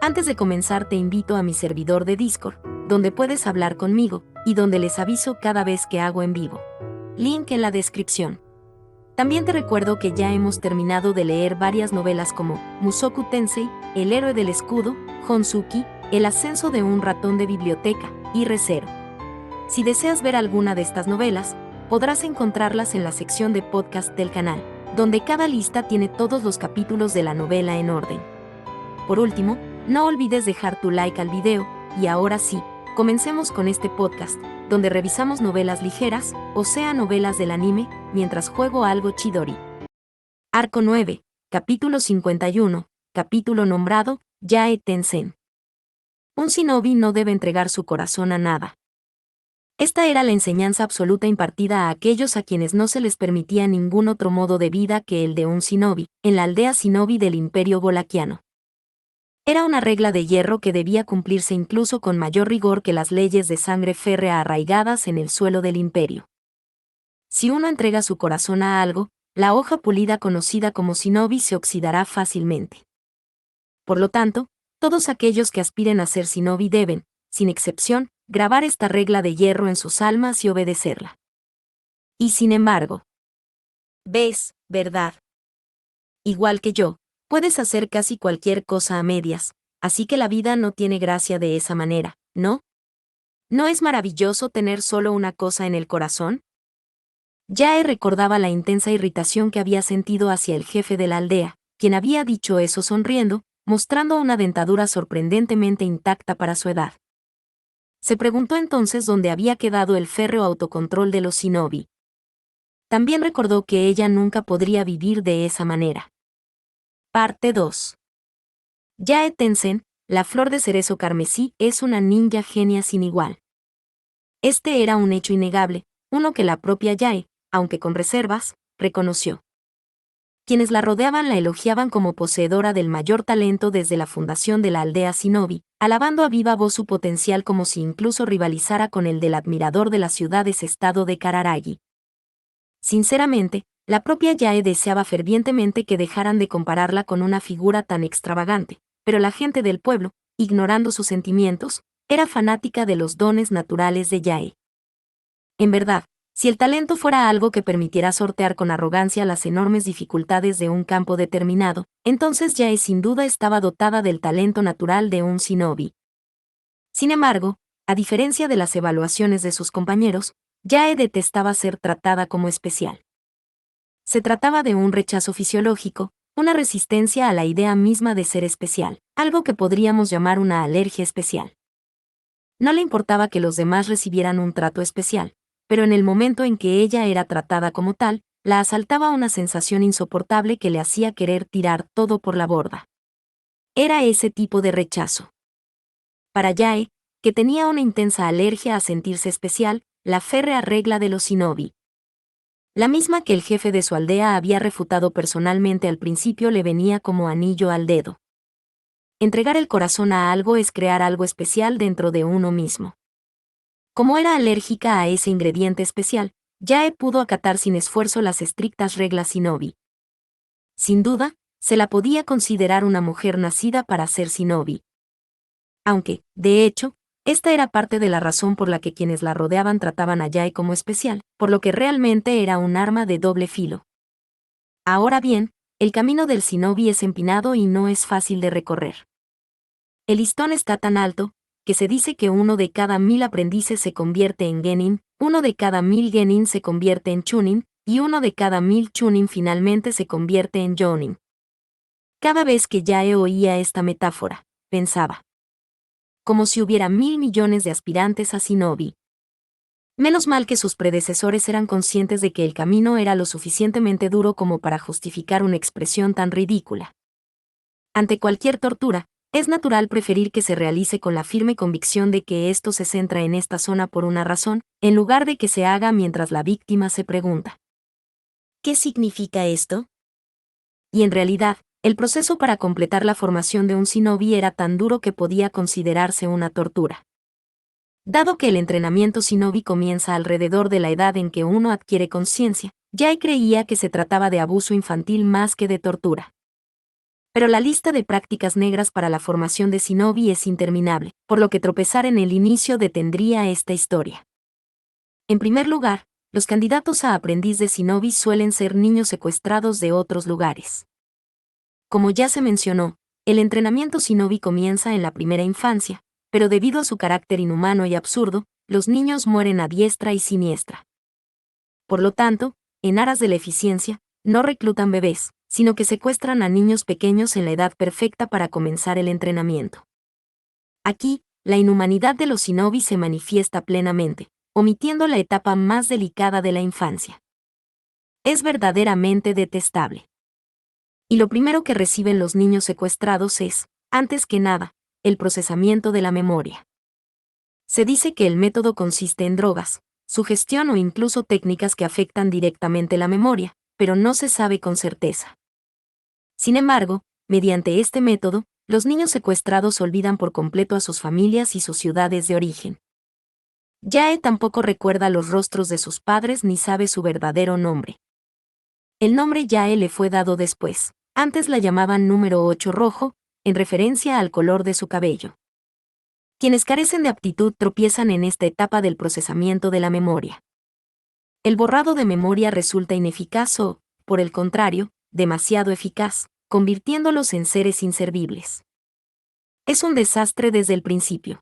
Antes de comenzar te invito a mi servidor de Discord, donde puedes hablar conmigo, y donde les aviso cada vez que hago en vivo. Link en la descripción. También te recuerdo que ya hemos terminado de leer varias novelas como Mushoku Tensei, El héroe del escudo, Honsuki, El ascenso de un ratón de biblioteca, y Re:Zero. Si deseas ver alguna de estas novelas, podrás encontrarlas en la sección de podcast del canal, donde cada lista tiene todos los capítulos de la novela en orden. Por último, no olvides dejar tu like al video, y ahora sí, comencemos con este podcast, donde revisamos novelas ligeras, o sea novelas del anime, mientras juego algo Chidori. Arco 9, capítulo 51, capítulo nombrado, Yae Tensen. Un shinobi no debe entregar su corazón a nada. Esta era la enseñanza absoluta impartida a aquellos a quienes no se les permitía ningún otro modo de vida que el de un shinobi, en la aldea shinobi del Imperio Bolaquiano. Era una regla de hierro que debía cumplirse incluso con mayor rigor que las leyes de sangre férrea arraigadas en el suelo del imperio. Si uno entrega su corazón a algo, la hoja pulida conocida como shinobi se oxidará fácilmente. Por lo tanto, todos aquellos que aspiren a ser shinobi deben, sin excepción, grabar esta regla de hierro en sus almas y obedecerla. Y sin embargo, ¿ves, verdad? Igual que yo, puedes hacer casi cualquier cosa a medias, así que la vida no tiene gracia de esa manera, ¿no? ¿No es maravilloso tener solo una cosa en el corazón? Yae recordaba la intensa irritación que había sentido hacia el jefe de la aldea, quien había dicho eso sonriendo, mostrando una dentadura sorprendentemente intacta para su edad. Se preguntó entonces dónde había quedado el férreo autocontrol de los shinobi. También recordó que ella nunca podría vivir de esa manera. Parte 2. Yae Tensen, la flor de cerezo carmesí, es una ninja genia sin igual. Este era un hecho innegable, uno que la propia Yae, aunque con reservas, reconoció. Quienes la rodeaban la elogiaban como poseedora del mayor talento desde la fundación de la aldea shinobi, alabando a viva voz su potencial como si incluso rivalizara con el del admirador de las ciudades-estado de Kararagi. Sinceramente, la propia Yae deseaba fervientemente que dejaran de compararla con una figura tan extravagante, pero la gente del pueblo, ignorando sus sentimientos, era fanática de los dones naturales de Yae. En verdad, si el talento fuera algo que permitiera sortear con arrogancia las enormes dificultades de un campo determinado, entonces Yae sin duda estaba dotada del talento natural de un shinobi. Sin embargo, a diferencia de las evaluaciones de sus compañeros, Yae detestaba ser tratada como especial. Se trataba de un rechazo fisiológico, una resistencia a la idea misma de ser especial, algo que podríamos llamar una alergia especial. No le importaba que los demás recibieran un trato especial, pero en el momento en que ella era tratada como tal, la asaltaba una sensación insoportable que le hacía querer tirar todo por la borda. Era ese tipo de rechazo. Para Yae, que tenía una intensa alergia a sentirse especial, la férrea regla de los shinobi, la misma que el jefe de su aldea había refutado personalmente al principio, le venía como anillo al dedo. Entregar el corazón a algo es crear algo especial dentro de uno mismo. Como era alérgica a ese ingrediente especial, Yae pudo acatar sin esfuerzo las estrictas reglas shinobi. Sin duda, se la podía considerar una mujer nacida para ser shinobi. Aunque, de hecho, esta era parte de la razón por la que quienes la rodeaban trataban a Yae como especial, por lo que realmente era un arma de doble filo. Ahora bien, el camino del shinobi es empinado y no es fácil de recorrer. El listón está tan alto, que se dice que 1 de cada 1000 aprendices se convierte en genin, 1 de cada 1000 genin se convierte en chunin, y 1 de cada 1000 chunin finalmente se convierte en jounin. Cada vez que Yae oía esta metáfora, pensaba. Como si hubiera 1000 millones de aspirantes a shinobi. Menos mal que sus predecesores eran conscientes de que el camino era lo suficientemente duro como para justificar una expresión tan ridícula. Ante cualquier tortura, es natural preferir que se realice con la firme convicción de que esto se centra en esta zona por una razón, en lugar de que se haga mientras la víctima se pregunta: ¿qué significa esto? Y en realidad, el proceso para completar la formación de un shinobi era tan duro que podía considerarse una tortura. Dado que el entrenamiento shinobi comienza alrededor de la edad en que uno adquiere conciencia, Yae creía que se trataba de abuso infantil más que de tortura. Pero la lista de prácticas negras para la formación de shinobi es interminable, por lo que tropezar en el inicio detendría esta historia. En primer lugar, los candidatos a aprendiz de shinobi suelen ser niños secuestrados de otros lugares. Como ya se mencionó, el entrenamiento shinobi comienza en la primera infancia, pero debido a su carácter inhumano y absurdo, los niños mueren a diestra y siniestra. Por lo tanto, en aras de la eficiencia, no reclutan bebés, sino que secuestran a niños pequeños en la edad perfecta para comenzar el entrenamiento. Aquí, la inhumanidad de los shinobi se manifiesta plenamente, omitiendo la etapa más delicada de la infancia. Es verdaderamente detestable. Y lo primero que reciben los niños secuestrados es, antes que nada, el procesamiento de la memoria. Se dice que el método consiste en drogas, sugestión o incluso técnicas que afectan directamente la memoria, pero no se sabe con certeza. Sin embargo, mediante este método, los niños secuestrados olvidan por completo a sus familias y sus ciudades de origen. Yae tampoco recuerda los rostros de sus padres ni sabe su verdadero nombre. El nombre Yae le fue dado después. Antes la llamaban número 8 rojo, en referencia al color de su cabello. Quienes carecen de aptitud tropiezan en esta etapa del procesamiento de la memoria. El borrado de memoria resulta ineficaz o, por el contrario, demasiado eficaz, convirtiéndolos en seres inservibles. Es un desastre desde el principio.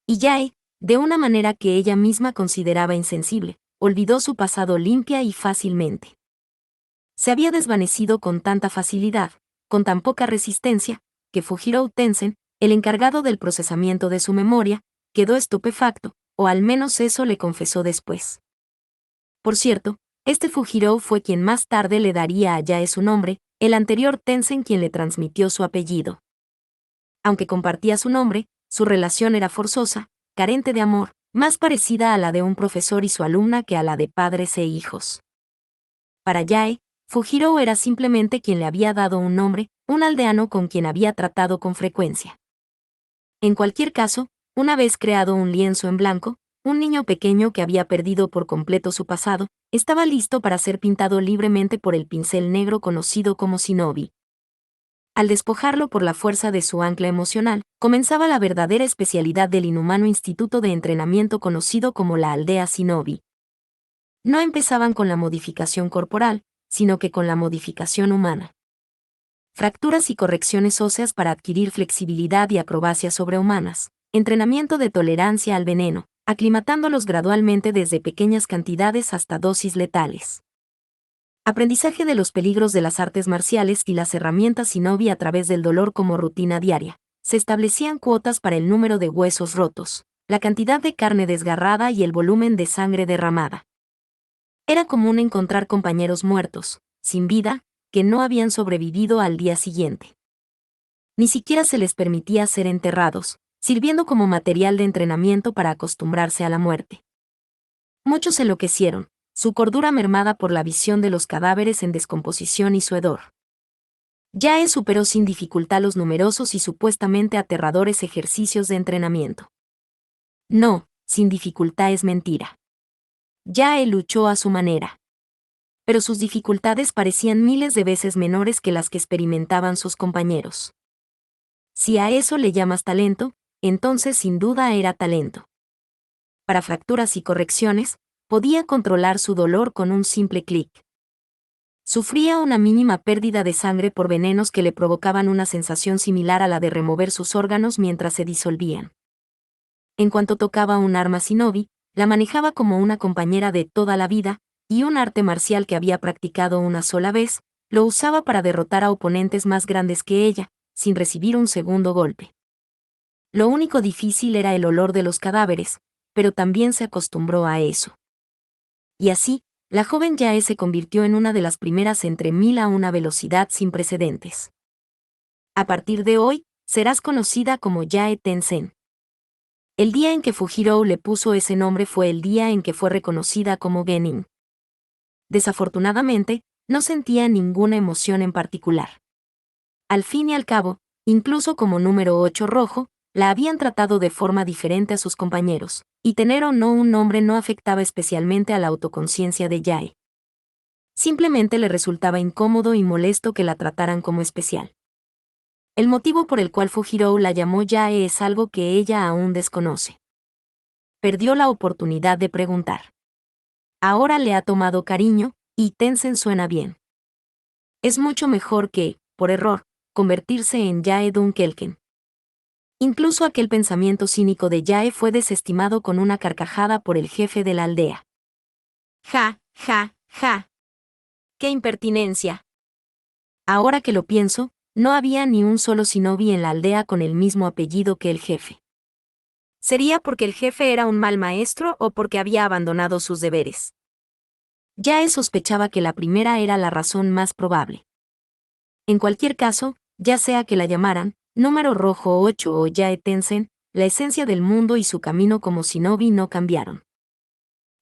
Y Yae, de una manera que ella misma consideraba insensible, olvidó su pasado limpia y fácilmente. Se había desvanecido con tanta facilidad, con tan poca resistencia, que Fujiro Tensen, el encargado del procesamiento de su memoria, quedó estupefacto, o al menos eso le confesó después. Por cierto, este Fujiro fue quien más tarde le daría a Yae su nombre, el anterior Tensen quien le transmitió su apellido. Aunque compartía su nombre, su relación era forzosa, carente de amor, más parecida a la de un profesor y su alumna que a la de padres e hijos. Para Yae, Fujiro era simplemente quien le había dado un nombre, un aldeano con quien había tratado con frecuencia. En cualquier caso, una vez creado un lienzo en blanco, un niño pequeño que había perdido por completo su pasado, estaba listo para ser pintado libremente por el pincel negro conocido como shinobi. Al despojarlo por la fuerza de su ancla emocional, comenzaba la verdadera especialidad del inhumano instituto de entrenamiento conocido como la aldea shinobi. No empezaban con la modificación corporal, sino que con la modificación humana. Fracturas y correcciones óseas para adquirir flexibilidad y acrobacias sobrehumanas, entrenamiento de tolerancia al veneno, aclimatándolos gradualmente desde pequeñas cantidades hasta dosis letales. Aprendizaje de los peligros de las artes marciales y las herramientas shinobi a través del dolor como rutina diaria. Se establecían cuotas para el número de huesos rotos, la cantidad de carne desgarrada y el volumen de sangre derramada. Era común encontrar compañeros muertos, sin vida, que no habían sobrevivido al día siguiente. Ni siquiera se les permitía ser enterrados, sirviendo como material de entrenamiento para acostumbrarse a la muerte. Muchos enloquecieron, su cordura mermada por la visión de los cadáveres en descomposición y su hedor. Yae superó sin dificultad los numerosos y supuestamente aterradores ejercicios de entrenamiento. No, sin dificultad es mentira. Yae luchó a su manera. Pero sus dificultades parecían miles de veces menores que las que experimentaban sus compañeros. Si a eso le llamas talento, entonces sin duda era talento. Para fracturas y correcciones, podía controlar su dolor con un simple clic. Sufría una mínima pérdida de sangre por venenos que le provocaban una sensación similar a la de remover sus órganos mientras se disolvían. En cuanto tocaba un arma shinobi, la manejaba como una compañera de toda la vida, y un arte marcial que había practicado una sola vez, lo usaba para derrotar a oponentes más grandes que ella, sin recibir un segundo golpe. Lo único difícil era el olor de los cadáveres, pero también se acostumbró a eso. Y así, la joven Yae se convirtió en una de las primeras entre 1000 a una velocidad sin precedentes. A partir de hoy, serás conocida como Yae Tensen. El día en que Fujiro le puso ese nombre fue el día en que fue reconocida como genin. Desafortunadamente, no sentía ninguna emoción en particular. Al fin y al cabo, incluso como número 8 rojo, la habían tratado de forma diferente a sus compañeros, y tener o no un nombre no afectaba especialmente a la autoconciencia de Yae. Simplemente le resultaba incómodo y molesto que la trataran como especial. El motivo por el cual Fujiro la llamó Yae es algo que ella aún desconoce. Perdió la oportunidad de preguntar. Ahora le ha tomado cariño, y Tencent suena bien. Es mucho mejor que, por error, convertirse en Yae Dunkelken. Incluso aquel pensamiento cínico de Yae fue desestimado con una carcajada por el jefe de la aldea. Ja, ja, ja. ¡Qué impertinencia! Ahora que lo pienso, no había ni un solo shinobi en la aldea con el mismo apellido que el jefe. ¿Sería porque el jefe era un mal maestro o porque había abandonado sus deberes? Yae sospechaba que la primera era la razón más probable. En cualquier caso, ya sea que la llamaran Número Rojo 8 o Yae Tencent, la esencia del mundo y su camino como shinobi no cambiaron.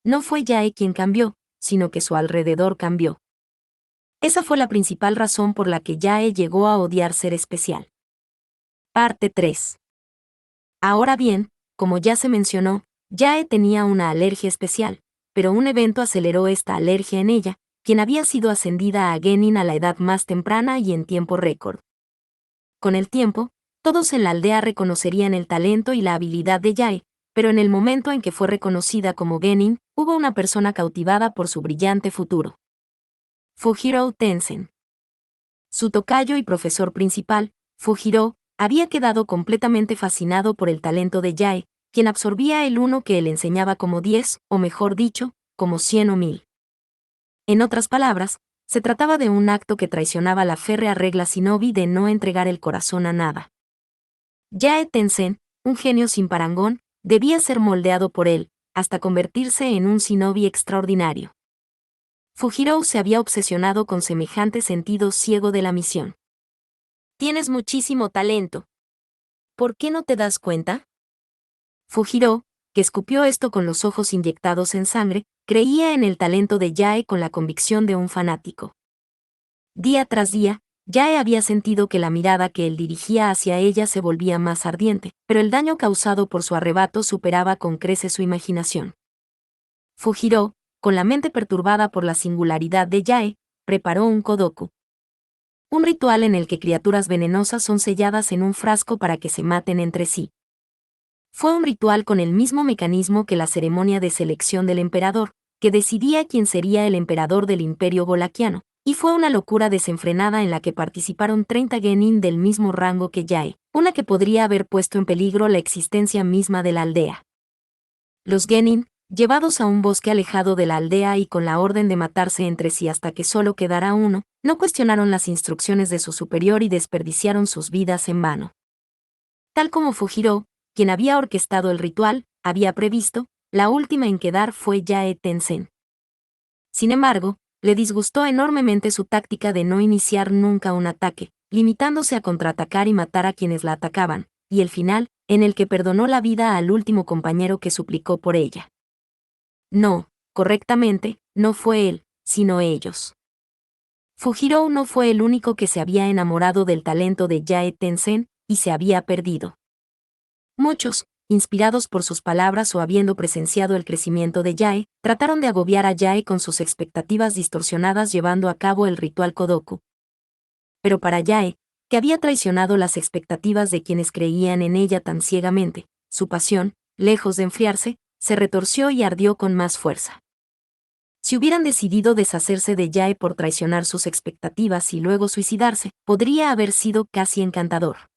No fue Yae quien cambió, sino que su alrededor cambió. Esa fue la principal razón por la que Yae llegó a odiar ser especial. Parte 3. Ahora bien, como ya se mencionó, Yae tenía una alergia especial, pero un evento aceleró esta alergia en ella, quien había sido ascendida a genin a la edad más temprana y en tiempo récord. Con el tiempo, todos en la aldea reconocerían el talento y la habilidad de Yae, pero en el momento en que fue reconocida como genin, hubo una persona cautivada por su brillante futuro. Fujiro Tencent. Su tocayo y profesor principal, Fujiro, había quedado completamente fascinado por el talento de Yae, quien absorbía el 1 que él enseñaba como 10, o mejor dicho, como 100 o 1000. En otras palabras, se trataba de un acto que traicionaba la férrea regla shinobi de no entregar el corazón a nada. Yae Tencent, un genio sin parangón, debía ser moldeado por él, hasta convertirse en un shinobi extraordinario. Fujiro se había obsesionado con semejante sentido ciego de la misión. Tienes muchísimo talento. ¿Por qué no te das cuenta? Fujiro, que escupió esto con los ojos inyectados en sangre, creía en el talento de Yae con la convicción de un fanático. Día tras día, Yae había sentido que la mirada que él dirigía hacia ella se volvía más ardiente, pero el daño causado por su arrebato superaba con creces su imaginación. Fujiro, con la mente perturbada por la singularidad de Yae, preparó un kodoku. Un ritual en el que criaturas venenosas son selladas en un frasco para que se maten entre sí. Fue un ritual con el mismo mecanismo que la ceremonia de selección del emperador, que decidía quién sería el emperador del Imperio Bolaquiano, y fue una locura desenfrenada en la que participaron 30 genin del mismo rango que Yae, una que podría haber puesto en peligro la existencia misma de la aldea. Los genin, llevados a un bosque alejado de la aldea y con la orden de matarse entre sí hasta que solo quedara uno, no cuestionaron las instrucciones de su superior y desperdiciaron sus vidas en vano. Tal como Fujiro, quien había orquestado el ritual, había previsto, la última en quedar fue Yae Tencent. Sin embargo, le disgustó enormemente su táctica de no iniciar nunca un ataque, limitándose a contraatacar y matar a quienes la atacaban, y el final, en el que perdonó la vida al último compañero que suplicó por ella. No, correctamente, no fue él, sino ellos. Fujiro no fue el único que se había enamorado del talento de Yae Tencent, y se había perdido. Muchos, inspirados por sus palabras o habiendo presenciado el crecimiento de Yae, trataron de agobiar a Yae con sus expectativas distorsionadas llevando a cabo el ritual Kodoku. Pero para Yae, que había traicionado las expectativas de quienes creían en ella tan ciegamente, su pasión, lejos de enfriarse, se retorció y ardió con más fuerza. Si hubieran decidido deshacerse de Yae por traicionar sus expectativas y luego suicidarse, podría haber sido casi encantador.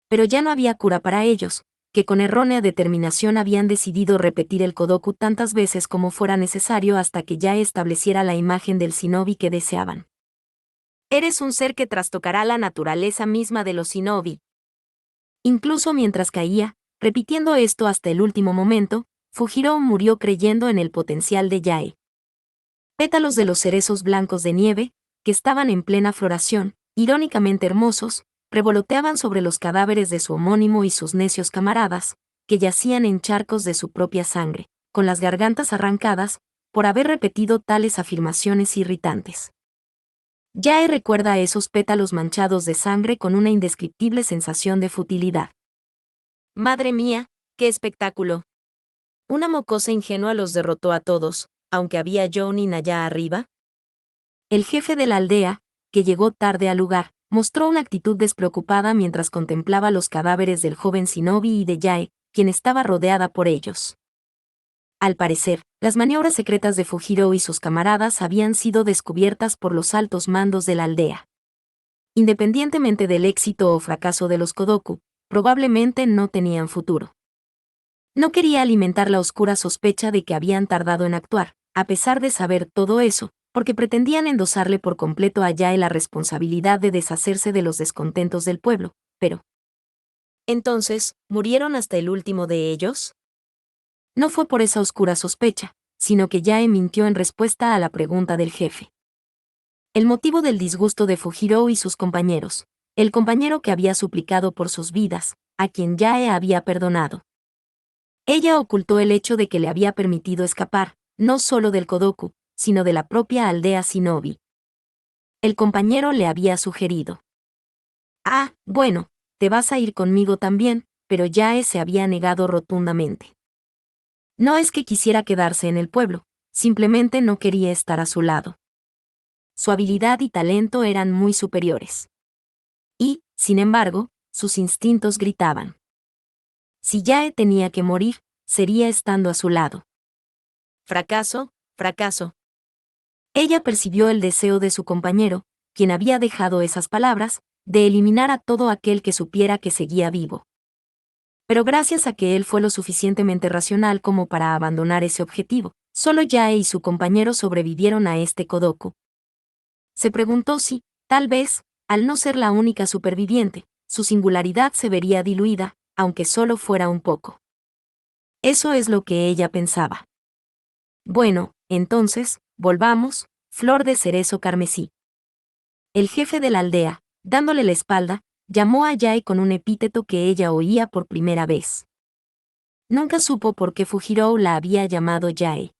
Pero ya no había cura para ellos, que con errónea determinación habían decidido repetir el kodoku tantas veces como fuera necesario hasta que Yae estableciera la imagen del shinobi que deseaban. Eres un ser que trastocará la naturaleza misma de los shinobi. Incluso mientras caía, repitiendo esto hasta el último momento, Fujiro murió creyendo en el potencial de Yae. Pétalos de los cerezos blancos de nieve, que estaban en plena floración, irónicamente hermosos, revoloteaban sobre los cadáveres de su homónimo y sus necios camaradas, que yacían en charcos de su propia sangre, con las gargantas arrancadas, por haber repetido tales afirmaciones irritantes. Yae recuerda a esos pétalos manchados de sangre con una indescriptible sensación de futilidad. Madre mía, qué espectáculo. Una mocosa ingenua los derrotó a todos, aunque había Jounin allá arriba. El jefe de la aldea, que llegó tarde al lugar, mostró una actitud despreocupada mientras contemplaba los cadáveres del joven Shinobi y de Yae, quien estaba rodeada por ellos. Al parecer, las maniobras secretas de Fujiro y sus camaradas habían sido descubiertas por los altos mandos de la aldea. Independientemente del éxito o fracaso de los Kodoku, probablemente no tenían futuro. No quería alimentar la oscura sospecha de que habían tardado en actuar, a pesar de saber todo eso, porque pretendían endosarle por completo a Yae la responsabilidad de deshacerse de los descontentos del pueblo, pero... ¿Entonces, murieron hasta el último de ellos? No fue por esa oscura sospecha, sino que Yae mintió en respuesta a la pregunta del jefe. El motivo del disgusto de Fujiro y sus compañeros, el compañero que había suplicado por sus vidas, a quien Yae había perdonado. Ella ocultó el hecho de que le había permitido escapar, no solo del Kodoku, sino de la propia aldea Shinobi. El compañero le había sugerido. Ah, bueno, te vas a ir conmigo también, pero Yae se había negado rotundamente. No es que quisiera quedarse en el pueblo, simplemente no quería estar a su lado. Su habilidad y talento eran muy superiores. Y, sin embargo, sus instintos gritaban. Si Yae tenía que morir, sería estando a su lado. Fracaso, fracaso. Ella percibió el deseo de su compañero, quien había dejado esas palabras, de eliminar a todo aquel que supiera que seguía vivo. Pero gracias a que él fue lo suficientemente racional como para abandonar ese objetivo, solo Yae y su compañero sobrevivieron a este Kodoku. Se preguntó si, tal vez, al no ser la única superviviente, su singularidad se vería diluida, aunque solo fuera un poco. Eso es lo que ella pensaba. Bueno, entonces, volvamos, Flor de Cerezo Carmesí. El jefe de la aldea, dándole la espalda, llamó a Yae con un epíteto que ella oía por primera vez. Nunca supo por qué Fujiro la había llamado Yae.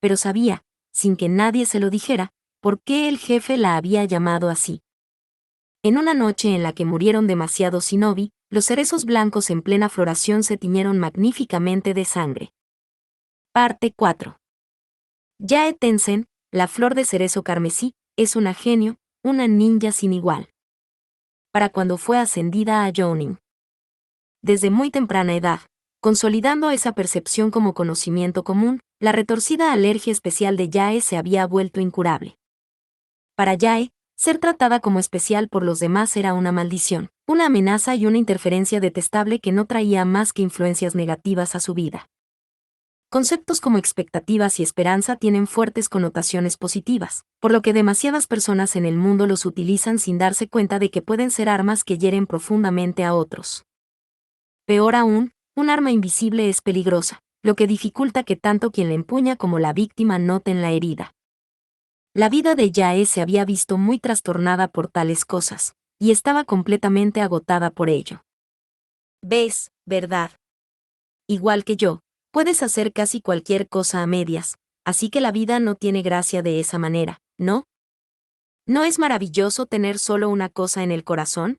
Pero sabía, sin que nadie se lo dijera, por qué el jefe la había llamado así. En una noche en la que murieron demasiados shinobi, los cerezos blancos en plena floración se tiñeron magníficamente de sangre. Parte 4. Yae Tensen, la flor de cerezo carmesí, es una genio, una ninja sin igual. Para cuando fue ascendida a Jounin. Desde muy temprana edad, consolidando esa percepción como conocimiento común, la retorcida alergia especial de Yae se había vuelto incurable. Para Yae, ser tratada como especial por los demás era una maldición, una amenaza y una interferencia detestable que no traía más que influencias negativas a su vida. Conceptos como expectativas y esperanza tienen fuertes connotaciones positivas, por lo que demasiadas personas en el mundo los utilizan sin darse cuenta de que pueden ser armas que hieren profundamente a otros. Peor aún, un arma invisible es peligrosa, lo que dificulta que tanto quien la empuña como la víctima noten la herida. La vida de Yae se había visto muy trastornada por tales cosas, y estaba completamente agotada por ello. ¿Ves, verdad? Igual que yo, puedes hacer casi cualquier cosa a medias, así que la vida no tiene gracia de esa manera, ¿no? ¿No es maravilloso tener solo una cosa en el corazón?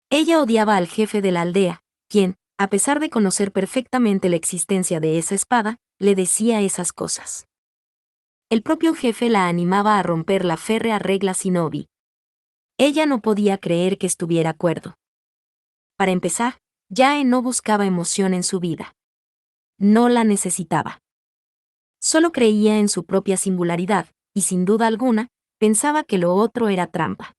Ella odiaba al jefe de la aldea, quien, a pesar de conocer perfectamente la existencia de esa espada, le decía esas cosas. El propio jefe la animaba a romper la férrea regla shinobi. Ella no podía creer que estuviera cuerdo. Para empezar, Yae no buscaba emoción en su vida. No la necesitaba. Solo creía en su propia singularidad, y sin duda alguna, pensaba que lo otro era trampa.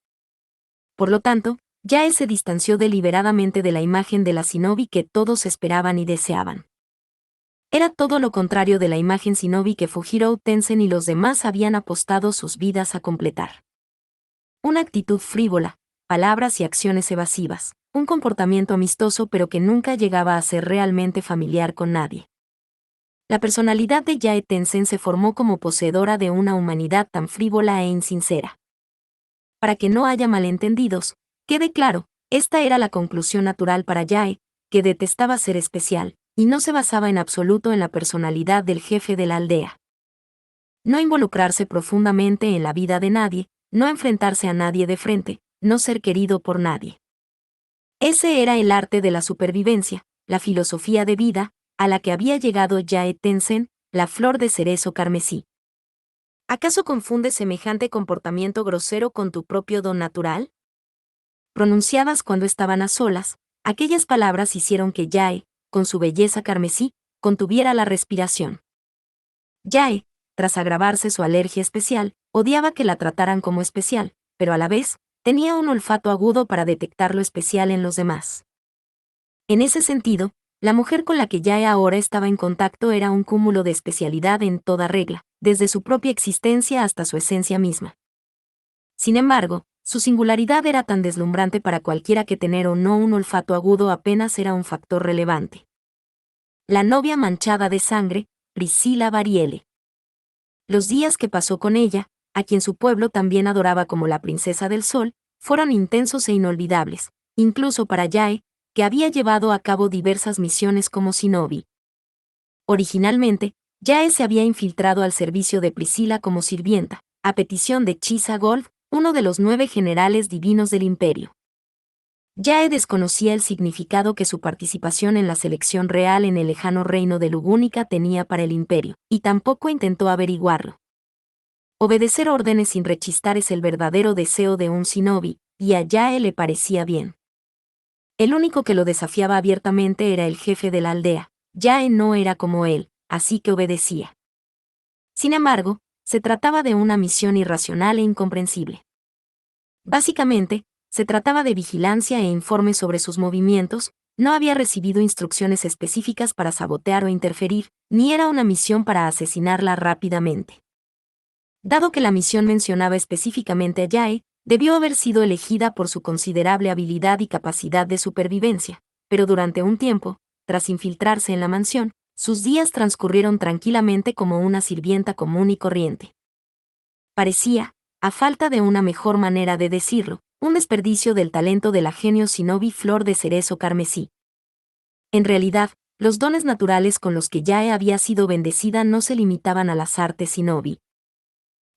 Por lo tanto, Yae se distanció deliberadamente de la imagen de la shinobi que todos esperaban y deseaban. Era todo lo contrario de la imagen shinobi que Fujiro Tensen y los demás habían apostado sus vidas a completar. Una actitud frívola, palabras y acciones evasivas, un comportamiento amistoso pero que nunca llegaba a ser realmente familiar con nadie. La personalidad de Yae Tensen se formó como poseedora de una humanidad tan frívola e insincera. Para que no haya malentendidos, quede claro, esta era la conclusión natural para Yae, que detestaba ser especial, y no se basaba en absoluto en la personalidad del jefe de la aldea. No involucrarse profundamente en la vida de nadie, no enfrentarse a nadie de frente, no ser querido por nadie. Ese era el arte de la supervivencia, la filosofía de vida, a la que había llegado Yae Tensen, la flor de cerezo carmesí. ¿Acaso confundes semejante comportamiento grosero con tu propio don natural? pronunciadas cuando estaban a solas, aquellas palabras hicieron que Yae, con su belleza carmesí, contuviera la respiración. Yae, tras agravarse su alergia especial, odiaba que la trataran como especial, pero a la vez, tenía un olfato agudo para detectar lo especial en los demás. En ese sentido, la mujer con la que Yae ahora estaba en contacto era un cúmulo de especialidad en toda regla, desde su propia existencia hasta su esencia misma. Sin embargo, su singularidad era tan deslumbrante para cualquiera que tener o no un olfato agudo apenas era un factor relevante. La novia manchada de sangre, Priscilla Varielle. Los días que pasó con ella, a quien su pueblo también adoraba como la princesa del sol, fueron intensos e inolvidables, incluso para Yae, que había llevado a cabo diversas misiones como shinobi. Originalmente, Yae se había infiltrado al servicio de Priscilla como sirvienta, a petición de Chisa Gold, uno de los 9 generales divinos del imperio. Yae desconocía el significado que su participación en la selección real en el lejano reino de Lugúnica tenía para el imperio, y tampoco intentó averiguarlo. Obedecer órdenes sin rechistar es el verdadero deseo de un shinobi, y a Yae le parecía bien. El único que lo desafiaba abiertamente era el jefe de la aldea. Yae no era como él, así que obedecía. Sin embargo, se trataba de una misión irracional e incomprensible. Básicamente, se trataba de vigilancia e informes sobre sus movimientos, no había recibido instrucciones específicas para sabotear o interferir, ni era una misión para asesinarla rápidamente. Dado que la misión mencionaba específicamente a Yae, debió haber sido elegida por su considerable habilidad y capacidad de supervivencia, pero durante un tiempo, tras infiltrarse en la mansión, sus días transcurrieron tranquilamente como una sirvienta común y corriente. Parecía, a falta de una mejor manera de decirlo, un desperdicio del talento de la genio shinobi Flor de Cerezo Carmesí. En realidad, los dones naturales con los que Yae había sido bendecida no se limitaban a las artes shinobi.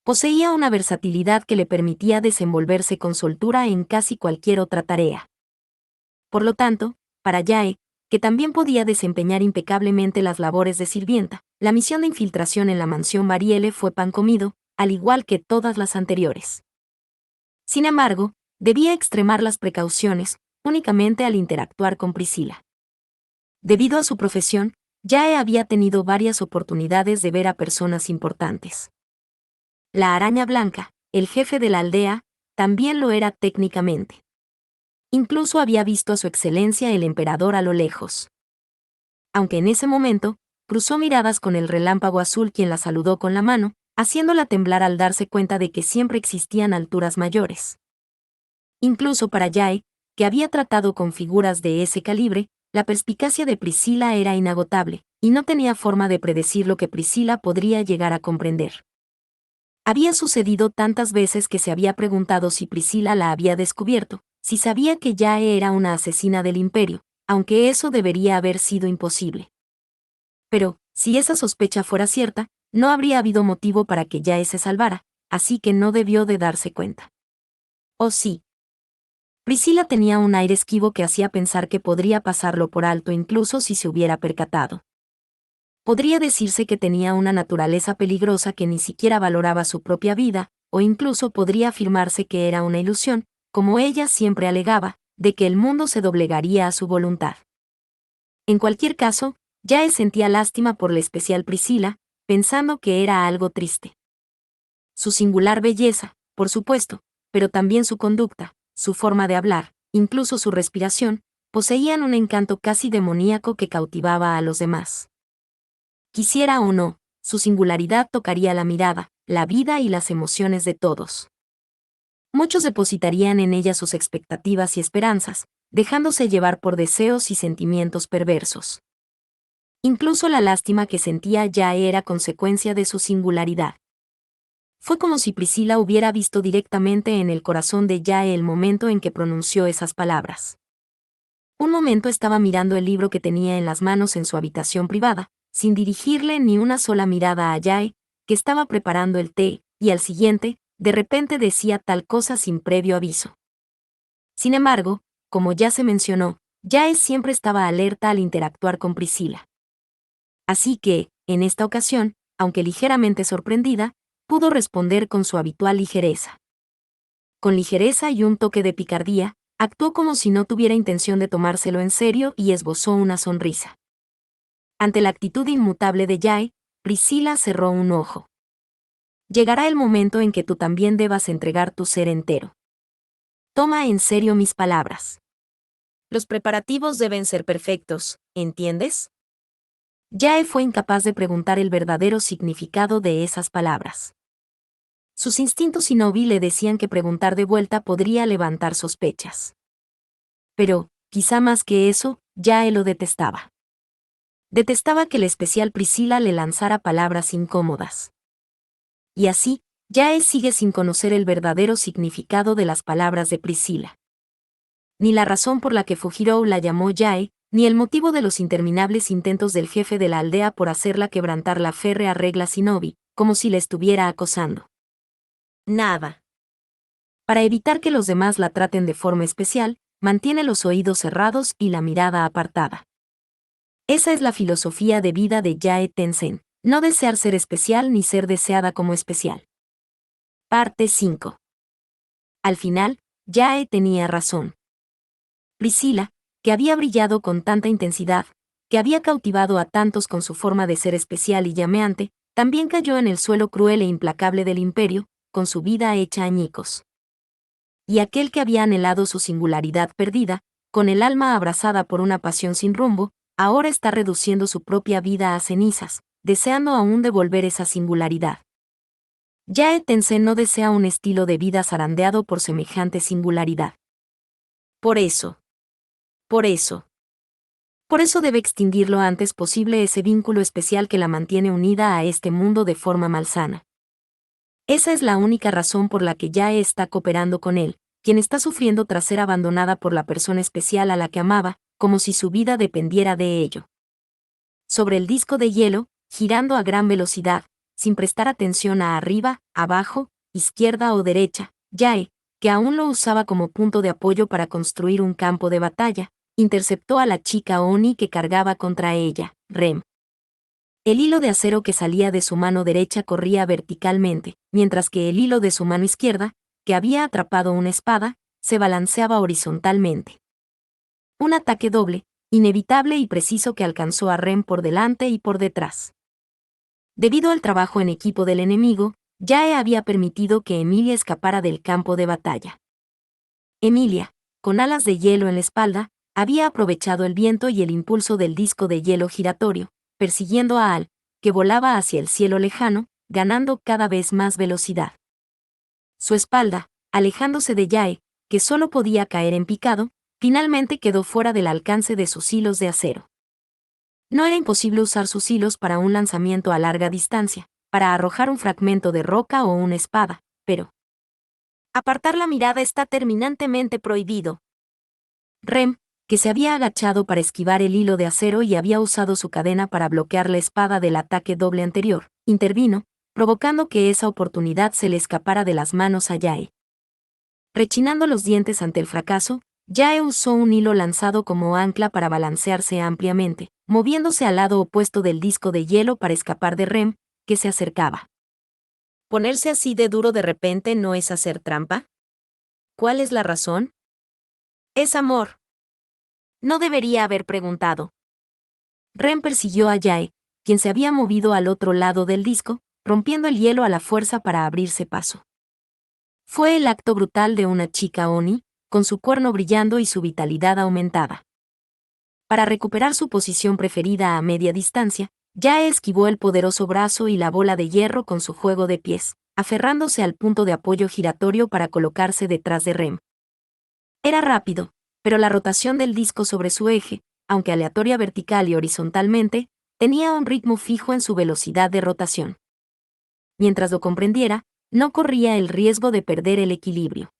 Poseía una versatilidad que le permitía desenvolverse con soltura en casi cualquier otra tarea. Por lo tanto, para Yae, que también podía desempeñar impecablemente las labores de sirvienta, la misión de infiltración en la mansión Varielle fue pan comido, al igual que todas las anteriores. Sin embargo, debía extremar las precauciones, únicamente al interactuar con Priscilla. Debido a su profesión, Yae había tenido varias oportunidades de ver a personas importantes. La araña blanca, el jefe de la aldea, también lo era técnicamente. Incluso había visto a su excelencia el emperador a lo lejos. Aunque en ese momento, cruzó miradas con el relámpago azul quien la saludó con la mano, haciéndola temblar al darse cuenta de que siempre existían alturas mayores. Incluso para Yae, que había tratado con figuras de ese calibre, la perspicacia de Priscilla era inagotable, y no tenía forma de predecir lo que Priscilla podría llegar a comprender. Había sucedido tantas veces que se había preguntado si Priscilla la había descubierto, si sabía que Yae era una asesina del imperio, aunque eso debería haber sido imposible. Pero, si esa sospecha fuera cierta, no habría habido motivo para que Yae se salvara, así que no debió de darse cuenta. ¿O sí? Priscilla tenía un aire esquivo que hacía pensar que podría pasarlo por alto incluso si se hubiera percatado. Podría decirse que tenía una naturaleza peligrosa que ni siquiera valoraba su propia vida, o incluso podría afirmarse que era una ilusión, como ella siempre alegaba, de que el mundo se doblegaría a su voluntad. En cualquier caso, Yae sentía lástima por la especial Priscilla, pensando que era algo triste. Su singular belleza, por supuesto, pero también su conducta, su forma de hablar, incluso su respiración, poseían un encanto casi demoníaco que cautivaba a los demás. Quisiera o no, su singularidad tocaría la mirada, la vida y las emociones de todos. Muchos depositarían en ella sus expectativas y esperanzas, dejándose llevar por deseos y sentimientos perversos. Incluso la lástima que sentía ya era consecuencia de su singularidad. Fue como si Priscilla hubiera visto directamente en el corazón de Yae el momento en que pronunció esas palabras. Un momento estaba mirando el libro que tenía en las manos en su habitación privada, sin dirigirle ni una sola mirada a Yae, que estaba preparando el té, y al siguiente, de repente decía tal cosa sin previo aviso. Sin embargo, como ya se mencionó, Yae siempre estaba alerta al interactuar con Priscilla. Así que, en esta ocasión, aunque ligeramente sorprendida, pudo responder con su habitual ligereza. Con ligereza y un toque de picardía, Actuó como si no tuviera intención de tomárselo en serio y esbozó una sonrisa. Ante la actitud inmutable de Jae, Priscila cerró un ojo. Llegará el momento en que tú también debas entregar tu ser entero. Toma en serio mis palabras. Los preparativos deben ser perfectos, ¿entiendes? Jae fue incapaz de preguntar el verdadero significado de esas palabras. Sus instintos Shinobi le decían que preguntar de vuelta podría levantar sospechas. Pero, quizá más que eso, Jae lo detestaba. Detestaba que la especial Priscila le lanzara palabras incómodas. Y así, Jae sigue sin conocer el verdadero significado de las palabras de Priscila. Ni la razón por la que Fujiro la llamó Jae, ni el motivo de los interminables intentos del jefe de la aldea por hacerla quebrantar la férrea regla Shinobi, como si la estuviera acosando. Nada. Para evitar que los demás la traten de forma especial, mantiene los oídos cerrados y la mirada apartada. Esa es la filosofía de vida de Jae Tenzin, no desear ser especial ni ser deseada como especial. Parte 5. Al final, Jae tenía razón. Priscila, que había brillado con tanta intensidad, que había cautivado a tantos con su forma de ser especial y llameante, también cayó en el suelo cruel e implacable del imperio, con su vida hecha añicos. Y aquel que había anhelado su singularidad perdida, con el alma abrazada por una pasión sin rumbo, ahora está reduciendo su propia vida a cenizas, deseando aún devolver esa singularidad. Jae Tenzin no desea un estilo de vida zarandeado por semejante singularidad. Por eso debe extinguir lo antes posible ese vínculo especial que la mantiene unida a este mundo de forma malsana. Esa es la única razón por la que Jae está cooperando con él, quien está sufriendo tras ser abandonada por la persona especial a la que amaba, como si su vida dependiera de ello. Sobre el disco de hielo, girando a gran velocidad, sin prestar atención a arriba, abajo, izquierda o derecha, Jae, que aún lo usaba como punto de apoyo para construir un campo de batalla, interceptó a la chica Oni que cargaba contra ella, Rem. El hilo de acero que salía de su mano derecha corría verticalmente, mientras que el hilo de su mano izquierda, que había atrapado una espada, se balanceaba horizontalmente. Un ataque doble, inevitable y preciso que alcanzó a Rem por delante y por detrás. Debido al trabajo en equipo del enemigo, Jae había permitido que Emilia escapara del campo de batalla. Emilia, con alas de hielo en la espalda, había aprovechado el viento y el impulso del disco de hielo giratorio, persiguiendo a Al, que volaba hacia el cielo lejano, ganando cada vez más velocidad. Su espalda, alejándose de Jae, que solo podía caer en picado, finalmente quedó fuera del alcance de sus hilos de acero. No era imposible usar sus hilos para un lanzamiento a larga distancia, para arrojar un fragmento de roca o una espada, pero apartar la mirada está terminantemente prohibido. Rem, que se había agachado para esquivar el hilo de acero y había usado su cadena para bloquear la espada del ataque doble anterior, intervino, provocando que esa oportunidad se le escapara de las manos a Jae. Rechinando los dientes ante el fracaso, Jae usó un hilo lanzado como ancla para balancearse ampliamente, moviéndose al lado opuesto del disco de hielo para escapar de Rem, que se acercaba. ¿Ponerse así de duro de repente no es hacer trampa? ¿Cuál es la razón? Es amor. No debería haber preguntado. Rem persiguió a Jae, quien se había movido al otro lado del disco, rompiendo el hielo a la fuerza para abrirse paso. Fue el acto brutal de una chica Oni, con su cuerno brillando y su vitalidad aumentada. Para recuperar su posición preferida a media distancia, Jae esquivó el poderoso brazo y la bola de hierro con su juego de pies, aferrándose al punto de apoyo giratorio para colocarse detrás de Rem. Era rápido, pero la rotación del disco sobre su eje, aunque aleatoria vertical y horizontalmente, tenía un ritmo fijo en su velocidad de rotación. Mientras lo comprendiera, no corría el riesgo de perder el equilibrio.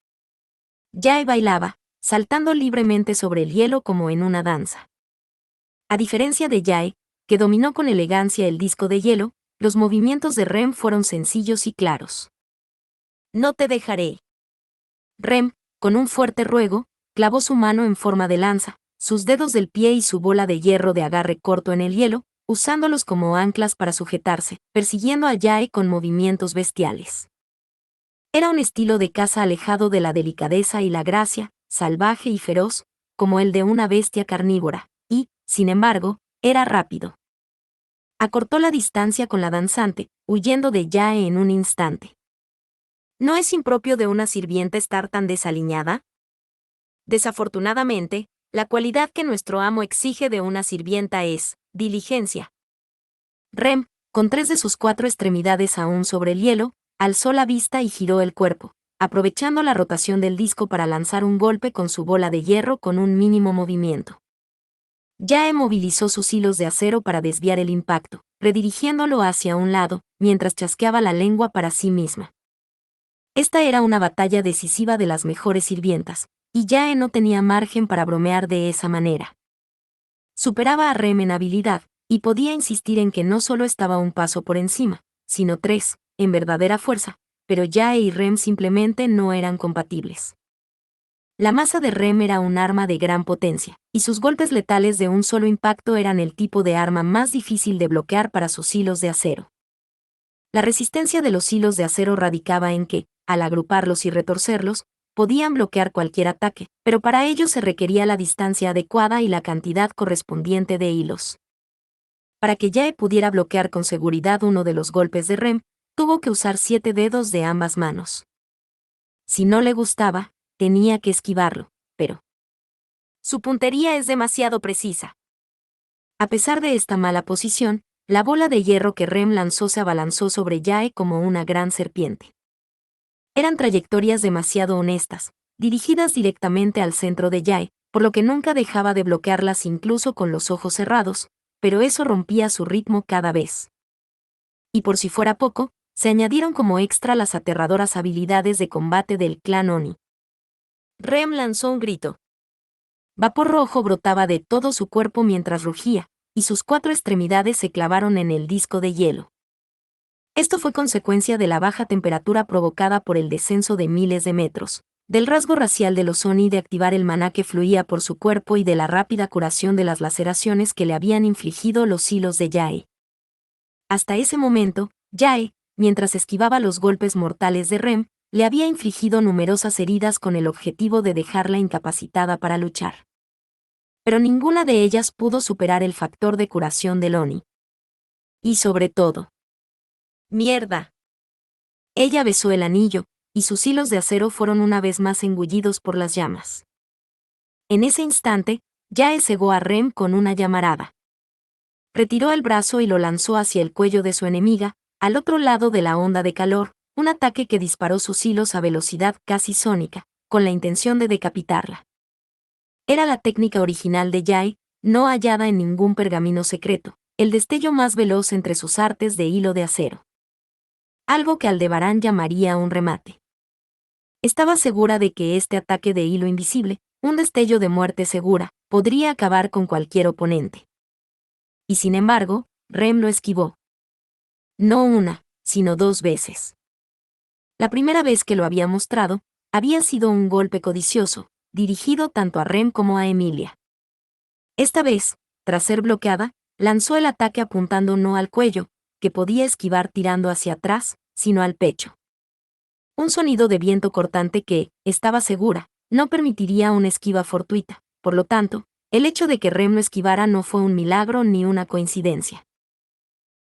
Jae bailaba, saltando libremente sobre el hielo como en una danza. A diferencia de Jae, que dominó con elegancia el disco de hielo, los movimientos de Rem fueron sencillos y claros. No te dejaré. Rem, con un fuerte ruego, clavó su mano en forma de lanza, sus dedos del pie y su bola de hierro de agarre corto en el hielo, usándolos como anclas para sujetarse, persiguiendo a Jae con movimientos bestiales. Era un estilo de caza alejado de la delicadeza y la gracia, salvaje y feroz, como el de una bestia carnívora, y, sin embargo, era rápido. Acortó la distancia con la danzante, huyendo de Yae en un instante. ¿No es impropio de una sirvienta estar tan desaliñada? Desafortunadamente, la cualidad que nuestro amo exige de una sirvienta es diligencia. Rem, con 3 de sus 4 extremidades aún sobre el hielo, alzó la vista y giró el cuerpo, aprovechando la rotación del disco para lanzar un golpe con su bola de hierro con un mínimo movimiento. Yae movilizó sus hilos de acero para desviar el impacto, redirigiéndolo hacia un lado, mientras chasqueaba la lengua para sí misma. Esta era una batalla decisiva de las mejores sirvientas, y Yae no tenía margen para bromear de esa manera. Superaba a Rem en habilidad, y podía insistir en que no solo estaba un paso por encima, sino 3, en verdadera fuerza, pero Yae y Rem simplemente no eran compatibles. La masa de Rem era un arma de gran potencia, y sus golpes letales de un solo impacto eran el tipo de arma más difícil de bloquear para sus hilos de acero. La resistencia de los hilos de acero radicaba en que, al agruparlos y retorcerlos, podían bloquear cualquier ataque, pero para ello se requería la distancia adecuada y la cantidad correspondiente de hilos. Para que Yae pudiera bloquear con seguridad uno de los golpes de Rem, tuvo que usar 7 dedos de ambas manos. Si no le gustaba, tenía que esquivarlo, pero su puntería es demasiado precisa. A pesar de esta mala posición, la bola de hierro que Rem lanzó se abalanzó sobre Yae como una gran serpiente. Eran trayectorias demasiado honestas, dirigidas directamente al centro de Yae, por lo que nunca dejaba de bloquearlas incluso con los ojos cerrados, pero eso rompía su ritmo cada vez. Y por si fuera poco, se añadieron como extra las aterradoras habilidades de combate del clan Oni. Rem lanzó un grito. Vapor rojo brotaba de todo su cuerpo mientras rugía, y sus 4 extremidades se clavaron en el disco de hielo. Esto fue consecuencia de la baja temperatura provocada por el descenso de miles de metros, del rasgo racial de los Oni de activar el maná que fluía por su cuerpo y de la rápida curación de las laceraciones que le habían infligido los hilos de Yae. Hasta ese momento, Yae, mientras esquivaba los golpes mortales de Rem, le había infligido numerosas heridas con el objetivo de dejarla incapacitada para luchar. Pero ninguna de ellas pudo superar el factor de curación del Oni. Y sobre todo, ¡mierda! Ella besó el anillo, y sus hilos de acero fueron una vez más engullidos por las llamas. En ese instante, Yae cegó a Rem con una llamarada. Retiró el brazo y lo lanzó hacia el cuello de su enemiga, al otro lado de la onda de calor, un ataque que disparó sus hilos a velocidad casi sónica, con la intención de decapitarla. Era la técnica original de Yae, no hallada en ningún pergamino secreto, el destello más veloz entre sus artes de hilo de acero. Algo que Aldebarán llamaría un remate. Estaba segura de que este ataque de hilo invisible, un destello de muerte segura, podría acabar con cualquier oponente. Y sin embargo, Rem lo esquivó. No una, sino 2 veces. La primera vez que lo había mostrado, había sido un golpe codicioso, dirigido tanto a Rem como a Emilia. Esta vez, tras ser bloqueada, lanzó el ataque apuntando no al cuello, que podía esquivar tirando hacia atrás, sino al pecho. Un sonido de viento cortante que, estaba segura, no permitiría una esquiva fortuita, por lo tanto, el hecho de que Rem lo esquivara no fue un milagro ni una coincidencia.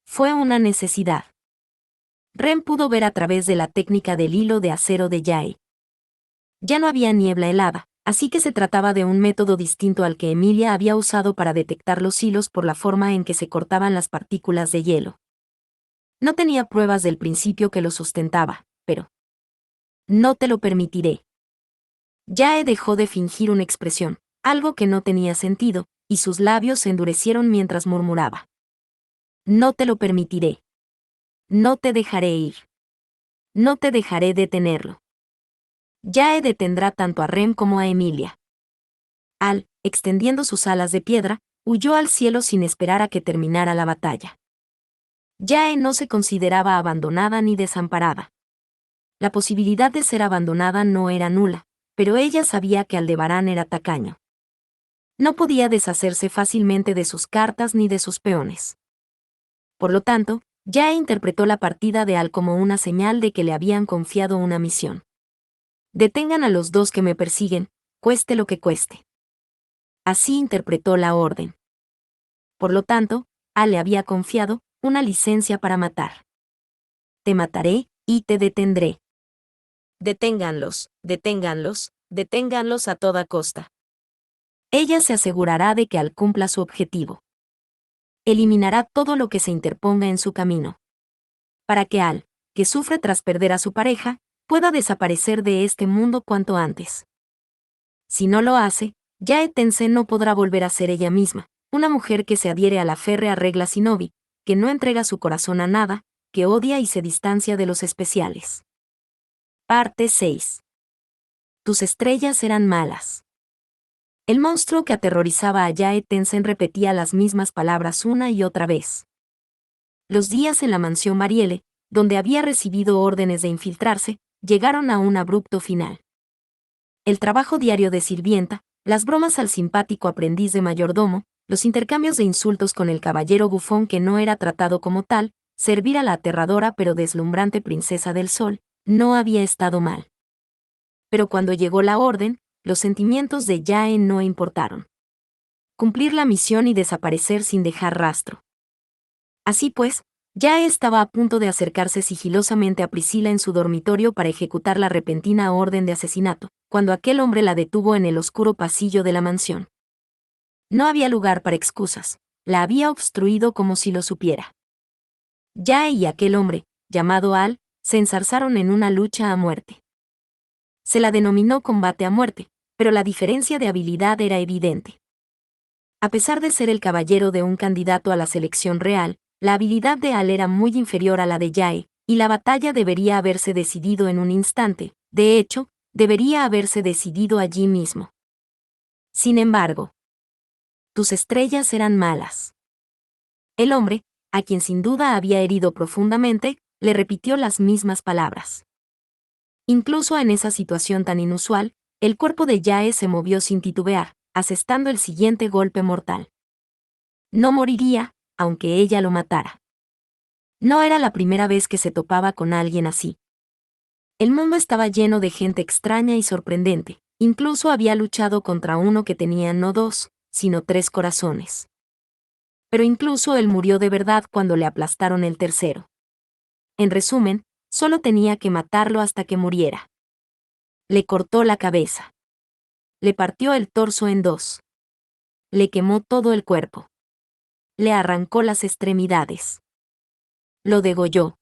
Fue una necesidad. Rem pudo ver a través de la técnica del hilo de acero de Yae. Ya no había niebla helada, así que se trataba de un método distinto al que Emilia había usado para detectar los hilos por la forma en que se cortaban las partículas de hielo. No tenía pruebas del principio que lo sustentaba, pero no te lo permitiré. Yae dejó de fingir una expresión, algo que no tenía sentido, y sus labios se endurecieron mientras murmuraba. No te lo permitiré. No te dejaré ir. No te dejaré detenerlo. Yae detendrá tanto a Rem como a Emilia. Al, extendiendo sus alas de piedra, huyó al cielo sin esperar a que terminara la batalla. Yae no se consideraba abandonada ni desamparada. La posibilidad de ser abandonada no era nula, pero ella sabía que Aldebarán era tacaño. No podía deshacerse fácilmente de sus cartas ni de sus peones. Por lo tanto, Yae interpretó la partida de Al como una señal de que le habían confiado una misión. Detengan a los 2 que me persiguen, cueste lo que cueste. Así interpretó la orden. Por lo tanto, Al le había confiado una licencia para matar. Te mataré y te detendré. Deténganlos, deténganlos, deténganlos a toda costa. Ella se asegurará de que Al cumpla su objetivo. Eliminará todo lo que se interponga en su camino. Para que Al, que sufre tras perder a su pareja, pueda desaparecer de este mundo cuanto antes. Si no lo hace, Jae Tenzin no podrá volver a ser ella misma, una mujer que se adhiere a la férrea regla Shinobi, que no entrega su corazón a nada, que odia y se distancia de los especiales. Parte 6. Tus estrellas eran malas. El monstruo que aterrorizaba a Jae Tenzin repetía las mismas palabras una y otra vez. Los días en la mansión Marielle, donde había recibido órdenes de infiltrarse, llegaron a un abrupto final. El trabajo diario de sirvienta, las bromas al simpático aprendiz de mayordomo, los intercambios de insultos con el caballero bufón que no era tratado como tal, servir a la aterradora pero deslumbrante princesa del sol, no había estado mal. Pero cuando llegó la orden, los sentimientos de Jae no importaron. Cumplir la misión y desaparecer sin dejar rastro. Así pues, Jae estaba a punto de acercarse sigilosamente a Priscila en su dormitorio para ejecutar la repentina orden de asesinato, cuando aquel hombre la detuvo en el oscuro pasillo de la mansión. No había lugar para excusas, la había obstruido como si lo supiera. Jae y aquel hombre, llamado Al, se enzarzaron en una lucha a muerte. Se la denominó combate a muerte, pero la diferencia de habilidad era evidente. A pesar de ser el caballero de un candidato a la selección real, la habilidad de Al era muy inferior a la de Jae, y la batalla debería haberse decidido en un instante, de hecho, debería haberse decidido allí mismo. Sin embargo, tus estrellas eran malas. El hombre, a quien sin duda había herido profundamente, le repitió las mismas palabras. Incluso en esa situación tan inusual, el cuerpo de Jae se movió sin titubear, asestando el siguiente golpe mortal. No moriría, aunque ella lo matara. No era la primera vez que se topaba con alguien así. El mundo estaba lleno de gente extraña y sorprendente, incluso había luchado contra uno que tenía no 2, sino 3 corazones. Pero incluso él murió de verdad cuando le aplastaron el tercero. En resumen, solo tenía que matarlo hasta que muriera. Le cortó la cabeza. Le partió el torso en 2. Le quemó todo el cuerpo. Le arrancó las extremidades. Lo degolló.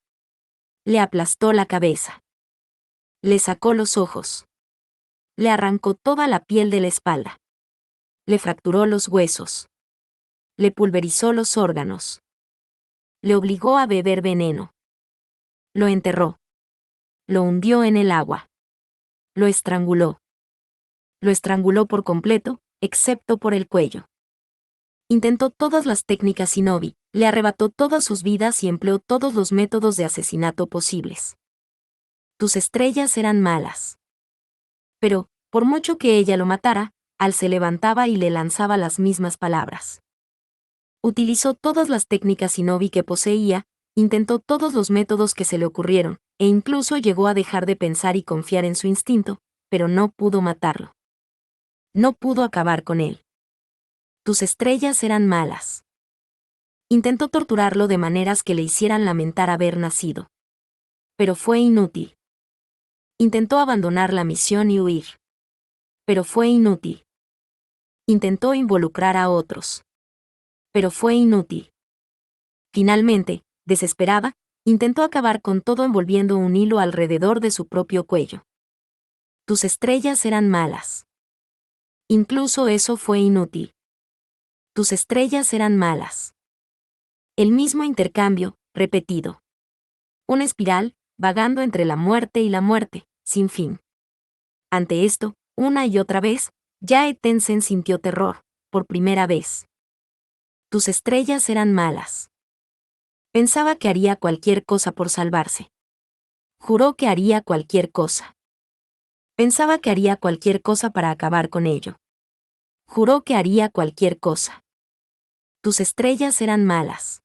Le aplastó la cabeza. Le sacó los ojos. Le arrancó toda la piel de la espalda. Le fracturó los huesos. Le pulverizó los órganos. Le obligó a beber veneno. Lo enterró. Lo hundió en el agua. Lo estranguló. Lo estranguló por completo, excepto por el cuello. Intentó todas las técnicas Shinobi, le arrebató todas sus vidas y empleó todos los métodos de asesinato posibles. Tus estrellas eran malas. Pero, por mucho que ella lo matara, Al se levantaba y le lanzaba las mismas palabras. Utilizó todas las técnicas Shinobi que poseía, intentó todos los métodos que se le ocurrieron, e incluso llegó a dejar de pensar y confiar en su instinto, pero no pudo matarlo. No pudo acabar con él. Tus estrellas eran malas. Intentó torturarlo de maneras que le hicieran lamentar haber nacido. Pero fue inútil. Intentó abandonar la misión y huir. Pero fue inútil. Intentó involucrar a otros. Pero fue inútil. Finalmente, desesperada, intentó acabar con todo envolviendo un hilo alrededor de su propio cuello. Tus estrellas eran malas. Incluso eso fue inútil. Tus estrellas eran malas. El mismo intercambio, repetido. Una espiral, vagando entre la muerte y la muerte, sin fin. Ante esto, una y otra vez, Jae Tenzin sintió terror, por primera vez. Tus estrellas eran malas. Pensaba que haría cualquier cosa por salvarse. Juró que haría cualquier cosa. Pensaba que haría cualquier cosa para acabar con ello. Juró que haría cualquier cosa. Tus estrellas eran malas.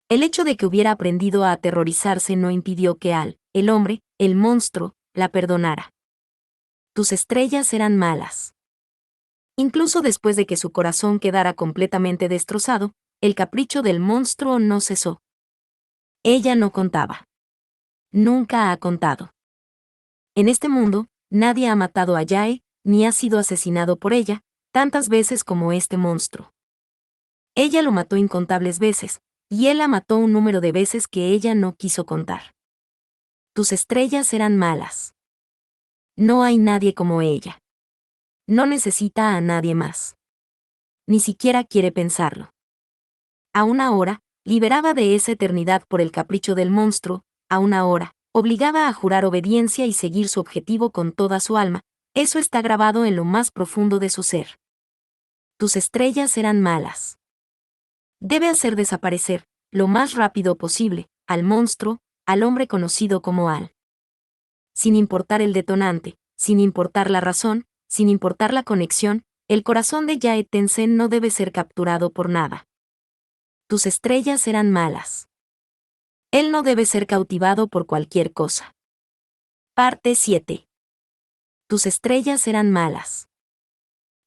El hecho de que hubiera aprendido a aterrorizarse no impidió que Al, el hombre, el monstruo, la perdonara. Tus estrellas eran malas. Incluso después de que su corazón quedara completamente destrozado, el capricho del monstruo no cesó. Ella no contaba. Nunca ha contado. En este mundo, nadie ha matado a Yae, ni ha sido asesinado por ella, tantas veces como este monstruo. Ella lo mató incontables veces, y él la mató un número de veces que ella no quiso contar. Tus estrellas eran malas. No hay nadie como ella. No necesita a nadie más. Ni siquiera quiere pensarlo. Aún ahora, liberada de esa eternidad por el capricho del monstruo, aún ahora, obligada a jurar obediencia y seguir su objetivo con toda su alma, eso está grabado en lo más profundo de su ser. Tus estrellas eran malas. Debe hacer desaparecer, lo más rápido posible, al monstruo, al hombre conocido como Al. Sin importar el detonante, sin importar la razón, sin importar la conexión, el corazón de Yae Tenzin no debe ser capturado por nada. Tus estrellas eran malas. Él no debe ser cautivado por cualquier cosa. Parte 7. Tus estrellas eran malas.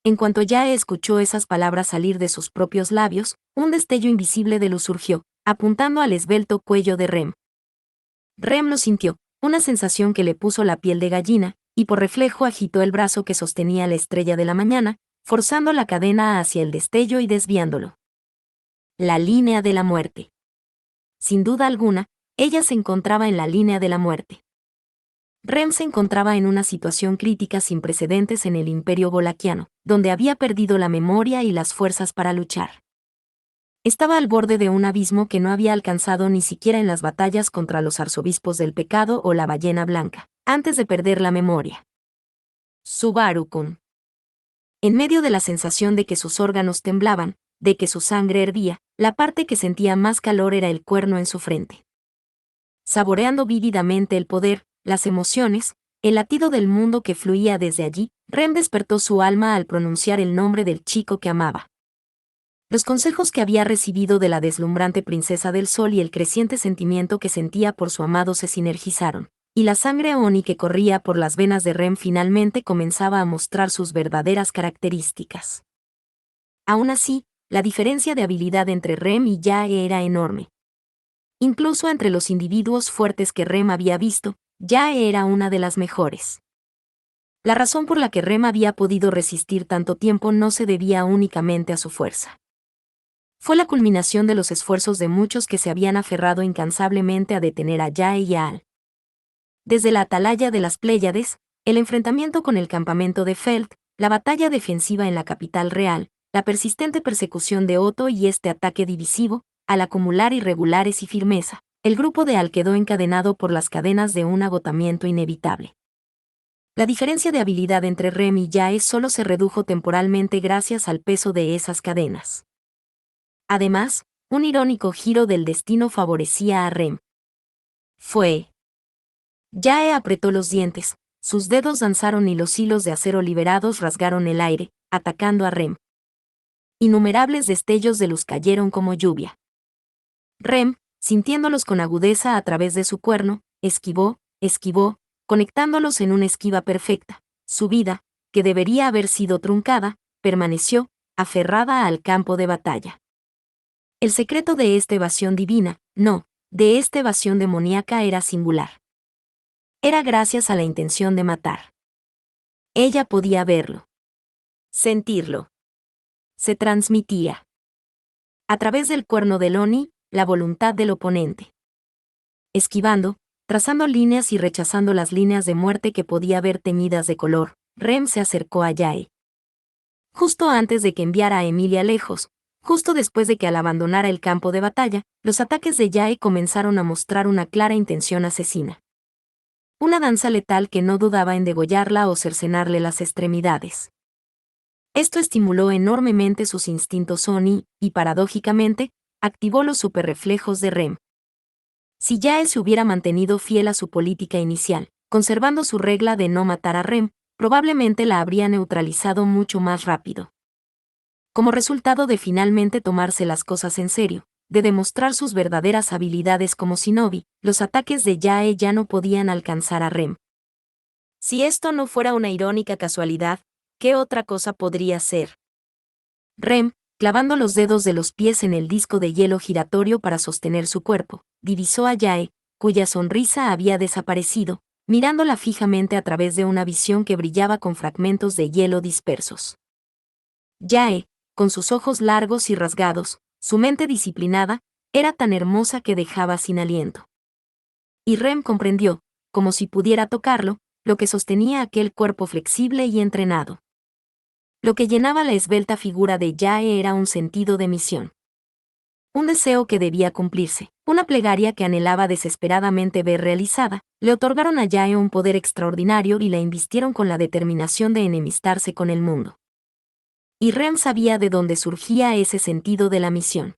En cuanto Yae escuchó esas palabras salir de sus propios labios, un destello invisible de luz surgió, apuntando al esbelto cuello de Rem. Rem lo sintió, una sensación que le puso la piel de gallina, y por reflejo agitó el brazo que sostenía la estrella de la mañana, forzando la cadena hacia el destello y desviándolo. La línea de la muerte. Sin duda alguna, ella se encontraba en la línea de la muerte. Rem se encontraba en una situación crítica sin precedentes en el Imperio Golaquiano, donde había perdido la memoria y las fuerzas para luchar. Estaba al borde de un abismo que no había alcanzado ni siquiera en las batallas contra los arzobispos del pecado o la ballena blanca, antes de perder la memoria. Subaru-kun. En medio de la sensación de que sus órganos temblaban, de que su sangre hervía, la parte que sentía más calor era el cuerno en su frente. Saboreando vívidamente el poder, las emociones, el latido del mundo que fluía desde allí, Rem despertó su alma al pronunciar el nombre del chico que amaba. Los consejos que había recibido de la deslumbrante princesa del sol y el creciente sentimiento que sentía por su amado se sinergizaron, y la sangre Oni que corría por las venas de Rem finalmente comenzaba a mostrar sus verdaderas características. Aún así, la diferencia de habilidad entre Rem y Yae era enorme. Incluso entre los individuos fuertes que Rem había visto, Yae era una de las mejores. La razón por la que Rem había podido resistir tanto tiempo no se debía únicamente a su fuerza. Fue la culminación de los esfuerzos de muchos que se habían aferrado incansablemente a detener a Yae y a Al. Desde la atalaya de las Pléyades, el enfrentamiento con el campamento de Feld, la batalla defensiva en la capital real, la persistente persecución de Otto y este ataque divisivo, al acumular irregulares y firmeza, el grupo de Al quedó encadenado por las cadenas de un agotamiento inevitable. La diferencia de habilidad entre Rem y Yae solo se redujo temporalmente gracias al peso de esas cadenas. Además, un irónico giro del destino favorecía a Rem. Yae apretó los dientes, sus dedos danzaron y los hilos de acero liberados rasgaron el aire, atacando a Rem. Innumerables destellos de luz cayeron como lluvia. Rem, sintiéndolos con agudeza a través de su cuerno, esquivó, conectándolos en una esquiva perfecta. Su vida, que debería haber sido truncada, permaneció, aferrada al campo de batalla. El secreto de esta evasión divina, no, de esta evasión demoníaca era singular. Era gracias a la intención de matar. Ella podía verlo. Sentirlo. Se transmitía. A través del cuerno del Oni, la voluntad del oponente. Esquivando, trazando líneas y rechazando las líneas de muerte que podía ver teñidas de color, Rem se acercó a Yae. Justo antes de que enviara a Emilia lejos, justo después de que al abandonara el campo de batalla, los ataques de Yae comenzaron a mostrar una clara intención asesina. Una danza letal que no dudaba en degollarla o cercenarle las extremidades. Esto estimuló enormemente sus instintos Oni, y paradójicamente, activó los superreflejos de Rem. Si Yae se hubiera mantenido fiel a su política inicial, conservando su regla de no matar a Rem, probablemente la habría neutralizado mucho más rápido. Como resultado de finalmente tomarse las cosas en serio, de demostrar sus verdaderas habilidades como shinobi, los ataques de Yae ya no podían alcanzar a Rem. Si esto no fuera una irónica casualidad, ¿qué otra cosa podría ser? Rem, clavando los dedos de los pies en el disco de hielo giratorio para sostener su cuerpo, divisó a Yae, cuya sonrisa había desaparecido, mirándola fijamente a través de una visión que brillaba con fragmentos de hielo dispersos. Yae, con sus ojos largos y rasgados, su mente disciplinada, era tan hermosa que dejaba sin aliento. Y Rem comprendió, como si pudiera tocarlo, lo que sostenía aquel cuerpo flexible y entrenado. Lo que llenaba la esbelta figura de Yae era un sentido de misión. Un deseo que debía cumplirse, una plegaria que anhelaba desesperadamente ver realizada. Le otorgaron a Yae un poder extraordinario y la invistieron con la determinación de enemistarse con el mundo. Y Rem sabía de dónde surgía ese sentido de la misión.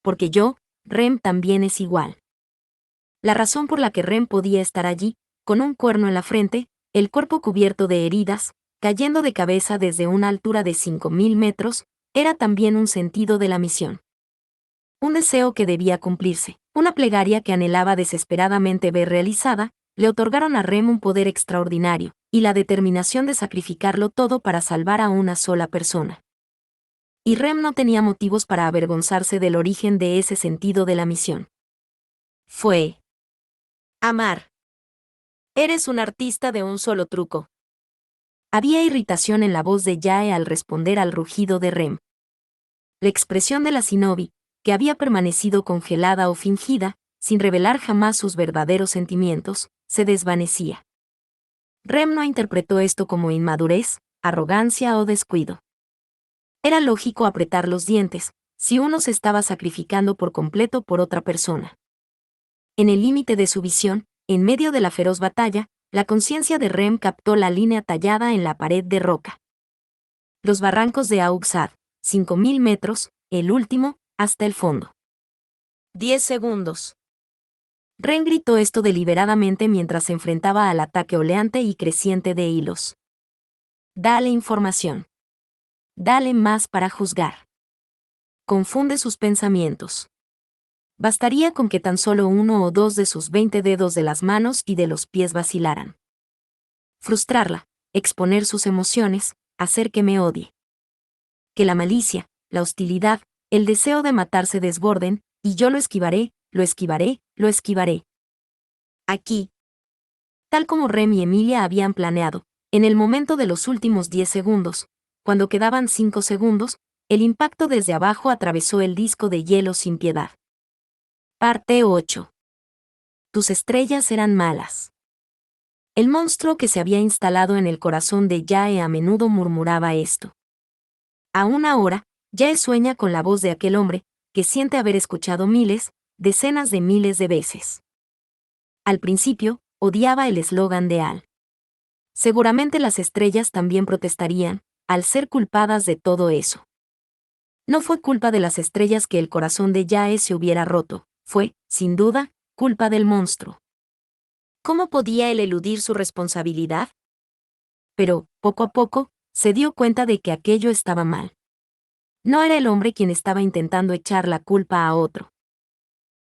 Porque yo, Rem también es igual. La razón por la que Rem podía estar allí, con un cuerno en la frente, el cuerpo cubierto de heridas, cayendo de cabeza desde una altura de 5.000 metros, era también un sentido de la misión. Un deseo que debía cumplirse, una plegaria que anhelaba desesperadamente ver realizada. Le otorgaron a Rem un poder extraordinario, y la determinación de sacrificarlo todo para salvar a una sola persona. Y Rem no tenía motivos para avergonzarse del origen de ese sentido de la misión. Fue amar. Eres un artista de un solo truco. Había irritación en la voz de Yae al responder al rugido de Rem. La expresión de la shinobi, que había permanecido congelada o fingida, sin revelar jamás sus verdaderos sentimientos, se desvanecía. Rem no interpretó esto como inmadurez, arrogancia o descuido. Era lógico apretar los dientes, si uno se estaba sacrificando por completo por otra persona. En el límite de su visión, en medio de la feroz batalla, la conciencia de Rem captó la línea tallada en la pared de roca. Los barrancos de Auxad, 5.000 metros, el último, hasta el fondo. 10 segundos. Rem gritó esto deliberadamente mientras se enfrentaba al ataque oleante y creciente de hilos. Dale información. Dale más para juzgar. Confunde sus pensamientos. Bastaría con que tan solo uno o dos de sus 20 dedos de las manos y de los pies vacilaran. Frustrarla, exponer sus emociones, hacer que me odie. Que la malicia, la hostilidad, el deseo de matar se desborden, y yo lo esquivaré, lo esquivaré, lo esquivaré. Aquí. Tal como Rem y Emilia habían planeado, en el momento de los últimos 10 segundos, cuando quedaban 5 segundos, el impacto desde abajo atravesó el disco de hielo sin piedad. Parte 8. Tus estrellas eran malas. El monstruo que se había instalado en el corazón de Yae a menudo murmuraba esto. Aún ahora, Yae sueña con la voz de aquel hombre, que siente haber escuchado miles, decenas de miles de veces. Al principio, odiaba el eslogan de Al. Seguramente las estrellas también protestarían, al ser culpadas de todo eso. No fue culpa de las estrellas que el corazón de Yae se hubiera roto, fue, sin duda, culpa del monstruo. ¿Cómo podía él eludir su responsabilidad? Pero, poco a poco, se dio cuenta de que aquello estaba mal. No era el hombre quien estaba intentando echar la culpa a otro.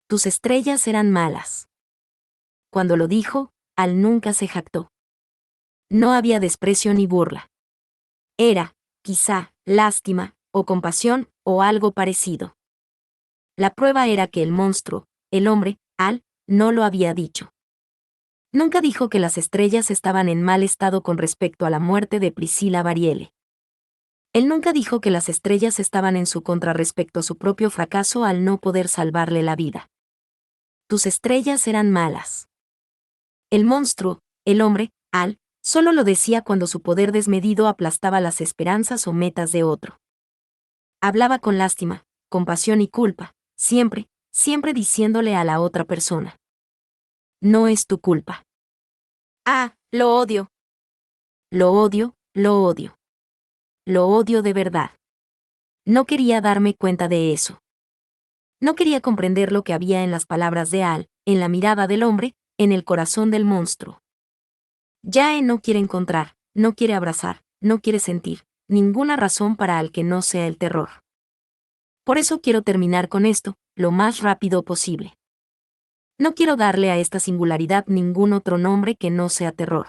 Tus estrellas eran malas. Cuando lo dijo, Al nunca se jactó. No había desprecio ni burla. Era, quizá, lástima, o compasión, o algo parecido. La prueba era que el monstruo, el hombre, Al, no lo había dicho. Nunca dijo que las estrellas estaban en mal estado con respecto a la muerte de Priscilla Varielle. Él nunca dijo que las estrellas estaban en su contra respecto a su propio fracaso al no poder salvarle la vida. Tus estrellas eran malas. El monstruo, el hombre, Al, solo lo decía cuando su poder desmedido aplastaba las esperanzas o metas de otro. Hablaba con lástima, compasión y culpa, siempre, siempre diciéndole a la otra persona. No es tu culpa. Ah, lo odio. Lo odio, lo odio. Lo odio de verdad. No quería darme cuenta de eso. No quería comprender lo que había en las palabras de Al, en la mirada del hombre, en el corazón del monstruo. Yae no quiere encontrar, no quiere abrazar, no quiere sentir, ninguna razón para Al que no sea el terror. Por eso quiero terminar con esto, lo más rápido posible. No quiero darle a esta singularidad ningún otro nombre que no sea terror.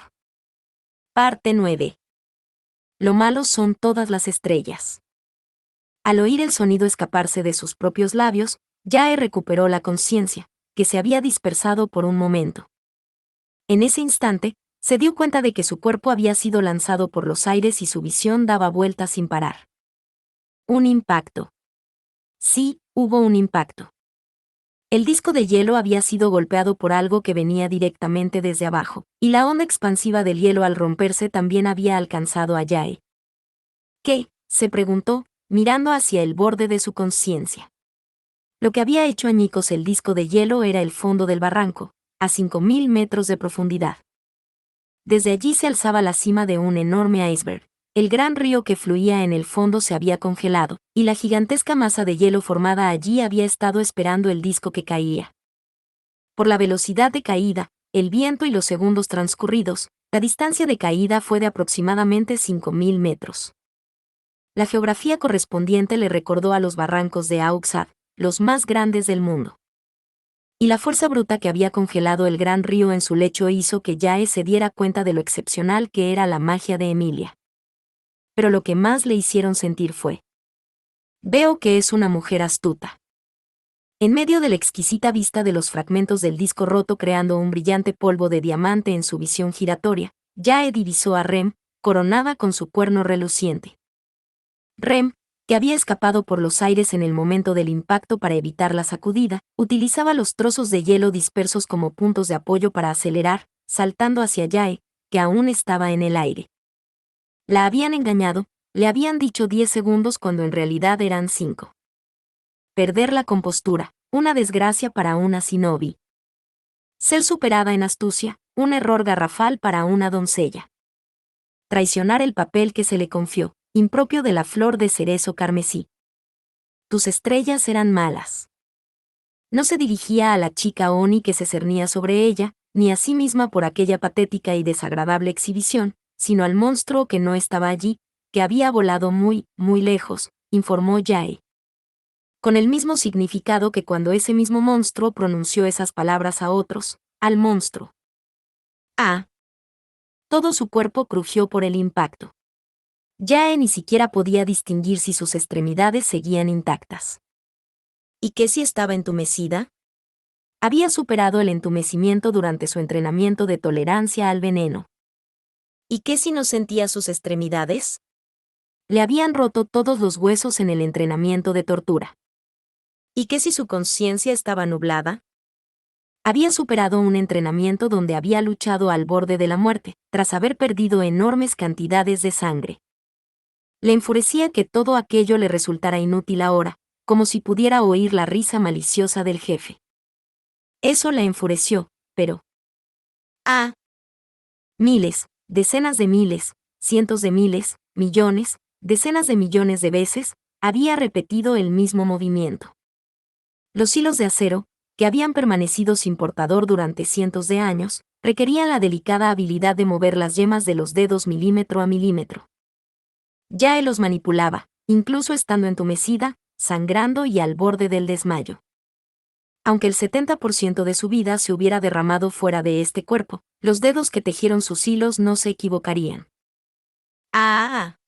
Parte 9. Lo malo son todas las estrellas. Al oír el sonido escaparse de sus propios labios, Jae recuperó la conciencia, que se había dispersado por un momento. En ese instante, se dio cuenta de que su cuerpo había sido lanzado por los aires y su visión daba vueltas sin parar. Un impacto. Sí, hubo un impacto. El disco de hielo había sido golpeado por algo que venía directamente desde abajo, y la onda expansiva del hielo al romperse también había alcanzado a Jae. ¿Qué?, se preguntó, mirando hacia el borde de su conciencia. Lo que había hecho añicos el disco de hielo era el fondo del barranco, a 5.000 metros de profundidad. Desde allí se alzaba la cima de un enorme iceberg. El gran río que fluía en el fondo se había congelado, y la gigantesca masa de hielo formada allí había estado esperando el disco que caía. Por la velocidad de caída, el viento y los segundos transcurridos, la distancia de caída fue de aproximadamente 5.000 metros. La geografía correspondiente le recordó a los barrancos de Auxad, los más grandes del mundo. Y la fuerza bruta que había congelado el gran río en su lecho hizo que Jae se diera cuenta de lo excepcional que era la magia de Emilia. Pero lo que más le hicieron sentir fue: veo que es una mujer astuta. En medio de la exquisita vista de los fragmentos del disco roto creando un brillante polvo de diamante en su visión giratoria, Jae divisó a Rem, coronada con su cuerno reluciente. Rem, que había escapado por los aires en el momento del impacto para evitar la sacudida, utilizaba los trozos de hielo dispersos como puntos de apoyo para acelerar, saltando hacia Jae, que aún estaba en el aire. La habían engañado, le habían dicho 10 segundos cuando en realidad eran 5. Perder la compostura, una desgracia para una shinobi. Ser superada en astucia, un error garrafal para una doncella. Traicionar el papel que se le confió, impropio de la flor de cerezo carmesí. Tus estrellas eran malas. No se dirigía a la chica Oni que se cernía sobre ella, ni a sí misma por aquella patética y desagradable exhibición, sino al monstruo que no estaba allí, que había volado muy, muy lejos, informó Jae. Con el mismo significado que cuando ese mismo monstruo pronunció esas palabras a otros, al monstruo. Ah. Todo su cuerpo crujió por el impacto. Jae ni siquiera podía distinguir si sus extremidades seguían intactas. ¿Y qué si estaba entumecida? Había superado el entumecimiento durante su entrenamiento de tolerancia al veneno. ¿Y qué si no sentía sus extremidades? Le habían roto todos los huesos en el entrenamiento de tortura. ¿Y qué si su conciencia estaba nublada? Había superado un entrenamiento donde había luchado al borde de la muerte, tras haber perdido enormes cantidades de sangre. Le enfurecía que todo aquello le resultara inútil ahora, como si pudiera oír la risa maliciosa del jefe. Eso la enfureció, pero... Ah. Miles, decenas de miles, cientos de miles, millones, decenas de millones de veces, había repetido el mismo movimiento. Los hilos de acero, que habían permanecido sin portador durante cientos de años, requerían la delicada habilidad de mover las yemas de los dedos milímetro a milímetro. Jae los manipulaba, incluso estando entumecida, sangrando y al borde del desmayo. Aunque el 70% de su vida se hubiera derramado fuera de este cuerpo, los dedos que tejieron sus hilos no se equivocarían. ¡Ah!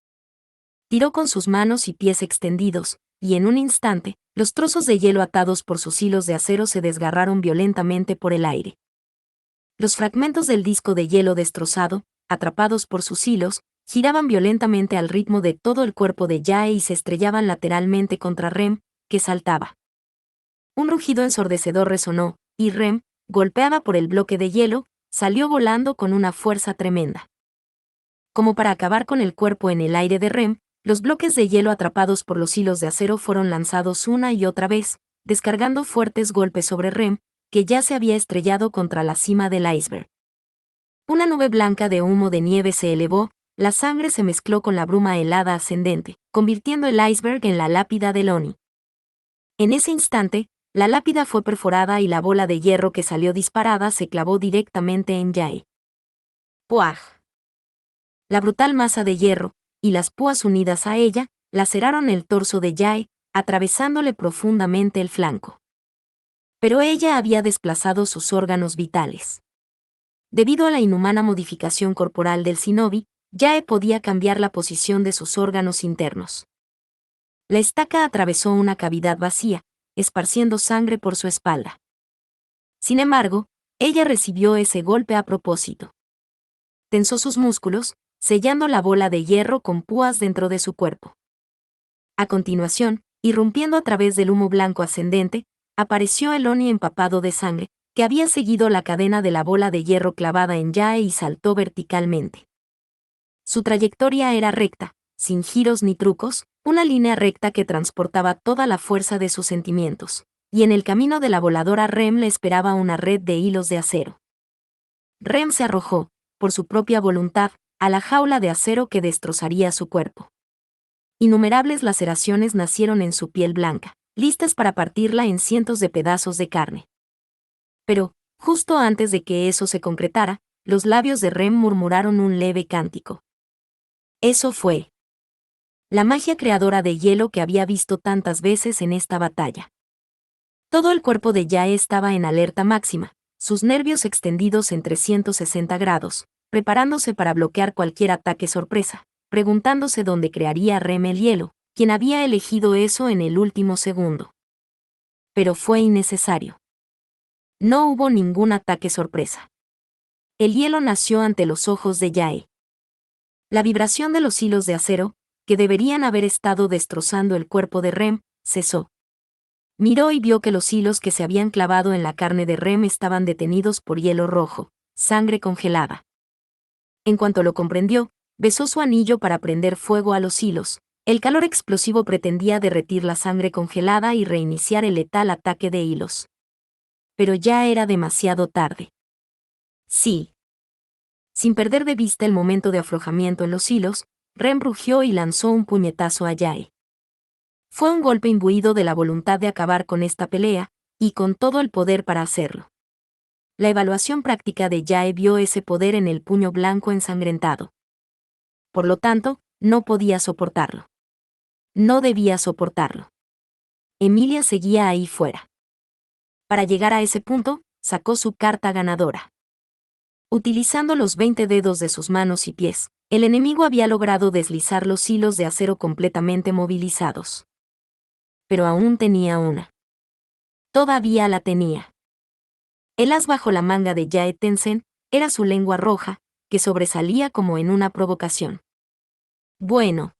Tiró con sus manos y pies extendidos, y en un instante, los trozos de hielo atados por sus hilos de acero se desgarraron violentamente por el aire. Los fragmentos del disco de hielo destrozado, atrapados por sus hilos, giraban violentamente al ritmo de todo el cuerpo de Jae y se estrellaban lateralmente contra Rem, que saltaba. Un rugido ensordecedor resonó, y Rem, golpeada por el bloque de hielo, salió volando con una fuerza tremenda. Como para acabar con el cuerpo en el aire de Rem, los bloques de hielo atrapados por los hilos de acero fueron lanzados una y otra vez, descargando fuertes golpes sobre Rem, que ya se había estrellado contra la cima del iceberg. Una nube blanca de humo de nieve se elevó, la sangre se mezcló con la bruma helada ascendente, convirtiendo el iceberg en la lápida de Oni. En ese instante, la lápida fue perforada y la bola de hierro que salió disparada se clavó directamente en Jae. ¡Puaj! La brutal masa de hierro, y las púas unidas a ella, laceraron el torso de Jae, atravesándole profundamente el flanco. Pero ella había desplazado sus órganos vitales. Debido a la inhumana modificación corporal del shinobi, Yae podía cambiar la posición de sus órganos internos. La estaca atravesó una cavidad vacía, esparciendo sangre por su espalda. Sin embargo, ella recibió ese golpe a propósito. Tensó sus músculos, sellando la bola de hierro con púas dentro de su cuerpo. A continuación, irrumpiendo a través del humo blanco ascendente, apareció el Oni empapado de sangre, que había seguido la cadena de la bola de hierro clavada en Yae y saltó verticalmente. Su trayectoria era recta, sin giros ni trucos, una línea recta que transportaba toda la fuerza de sus sentimientos, y en el camino de la voladora Rem le esperaba una red de hilos de acero. Rem se arrojó, por su propia voluntad, a la jaula de acero que destrozaría su cuerpo. Innumerables laceraciones nacieron en su piel blanca, listas para partirla en cientos de pedazos de carne. Pero, justo antes de que eso se concretara, los labios de Rem murmuraron un leve cántico. Eso fue la magia creadora de hielo que había visto tantas veces en esta batalla. Todo el cuerpo de Yae estaba en alerta máxima, sus nervios extendidos en 360 grados, preparándose para bloquear cualquier ataque sorpresa, preguntándose dónde crearía Rem el hielo, quien había elegido eso en el último segundo. Pero fue innecesario. No hubo ningún ataque sorpresa. El hielo nació ante los ojos de Yae. La vibración de los hilos de acero, que deberían haber estado destrozando el cuerpo de Rem, cesó. Miró y vio que los hilos que se habían clavado en la carne de Rem estaban detenidos por hielo rojo, sangre congelada. En cuanto lo comprendió, besó su anillo para prender fuego a los hilos. El calor explosivo pretendía derretir la sangre congelada y reiniciar el letal ataque de hilos. Pero ya era demasiado tarde. Sí. Sin perder de vista el momento de aflojamiento en los hilos, Rem rugió y lanzó un puñetazo a Yae. Fue un golpe imbuido de la voluntad de acabar con esta pelea, y con todo el poder para hacerlo. La evaluación práctica de Yae vio ese poder en el puño blanco ensangrentado. Por lo tanto, no podía soportarlo. No debía soportarlo. Emilia seguía ahí fuera. Para llegar a ese punto, sacó su carta ganadora. Utilizando los 20 dedos de sus manos y pies, el enemigo había logrado deslizar los hilos de acero completamente movilizados. Pero aún tenía una. Todavía la tenía. El as bajo la manga de Yae Tenzin era su lengua roja, que sobresalía como en una provocación. Bueno.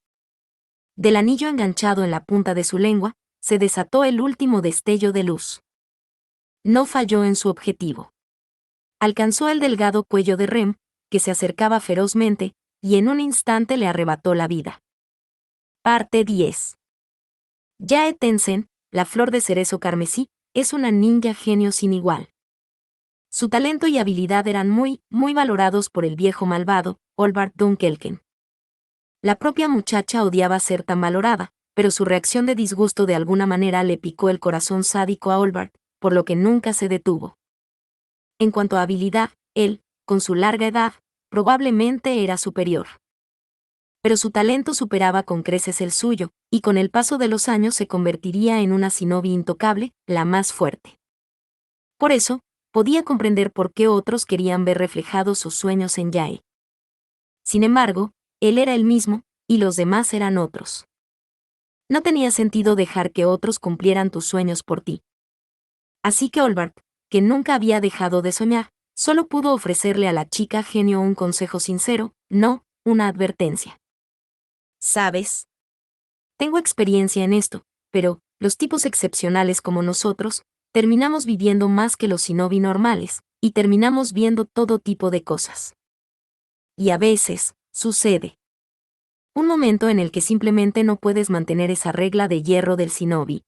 Del anillo enganchado en la punta de su lengua, se desató el último destello de luz. No falló en su objetivo. Alcanzó el delgado cuello de Rem, que se acercaba ferozmente, y en un instante le arrebató la vida. Parte 10. Yae Tenzin, la flor de cerezo carmesí, es una ninja genio sin igual. Su talento y habilidad eran muy valorados por el viejo malvado, Olbart Dunkelken. La propia muchacha odiaba ser tan valorada, pero su reacción de disgusto de alguna manera le picó el corazón sádico a Olbart, por lo que nunca se detuvo. En cuanto a habilidad, él, con su larga edad, probablemente era superior. Pero su talento superaba con creces el suyo, y con el paso de los años se convertiría en una shinobi intocable, la más fuerte. Por eso, podía comprender por qué otros querían ver reflejados sus sueños en Yae. Sin embargo, él era el mismo, y los demás eran otros. No tenía sentido dejar que otros cumplieran tus sueños por ti. Así que Olbart, que nunca había dejado de soñar, solo pudo ofrecerle a la chica genio un consejo sincero, no, una advertencia. ¿Sabes? Tengo experiencia en esto, pero, los tipos excepcionales como nosotros, terminamos viviendo más que los shinobi normales, y terminamos viendo todo tipo de cosas. Y a veces, sucede. Un momento en el que simplemente no puedes mantener esa regla de hierro del shinobi.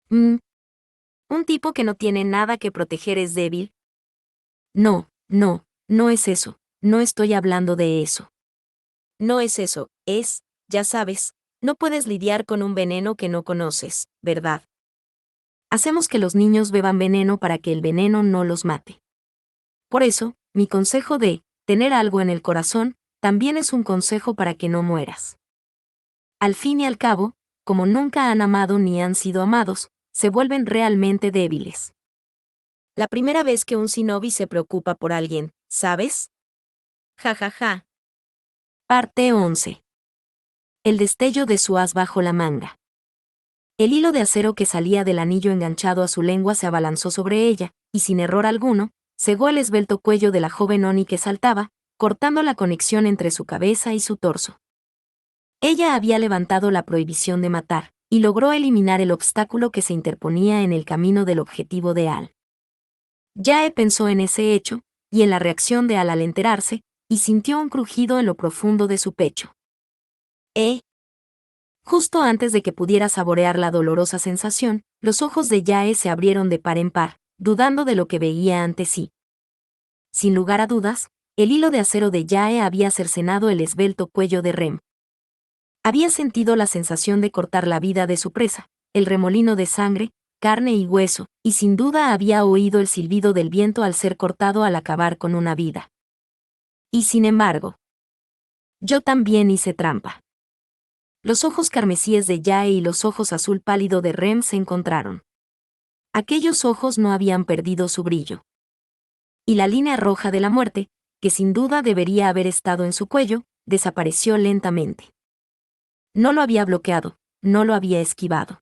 Un tipo que no tiene nada que proteger es débil. No es eso, no estoy hablando de eso. No es eso, es, ya sabes, no puedes lidiar con un veneno que no conoces, ¿verdad? Hacemos que los niños beban veneno para que el veneno no los mate. Por eso, mi consejo de tener algo en el corazón también es un consejo para que no mueras. Al fin y al cabo, como nunca han amado ni han sido amados, se vuelven realmente débiles. La primera vez que un shinobi se preocupa por alguien, ¿sabes? Ja ja ja. Parte 11. El destello de su as bajo la manga. El hilo de acero que salía del anillo enganchado a su lengua se abalanzó sobre ella, y sin error alguno, cegó el esbelto cuello de la joven Oni que saltaba, cortando la conexión entre su cabeza y su torso. Ella había levantado la prohibición de matar, y logró eliminar el obstáculo que se interponía en el camino del objetivo de Al. Yae pensó en ese hecho, y en la reacción de Al al enterarse, y sintió un crujido en lo profundo de su pecho. Justo antes de que pudiera saborear la dolorosa sensación, los ojos de Yae se abrieron de par en par, dudando de lo que veía ante sí. Sin lugar a dudas, el hilo de acero de Yae había cercenado el esbelto cuello de Rem. Había sentido la sensación de cortar la vida de su presa, el remolino de sangre, carne y hueso, y sin duda había oído el silbido del viento al ser cortado al acabar con una vida. Y sin embargo, yo también hice trampa. Los ojos carmesíes de Yae y los ojos azul pálido de Rem se encontraron. Aquellos ojos no habían perdido su brillo. Y la línea roja de la muerte, que sin duda debería haber estado en su cuello, desapareció lentamente. No lo había bloqueado, no lo había esquivado.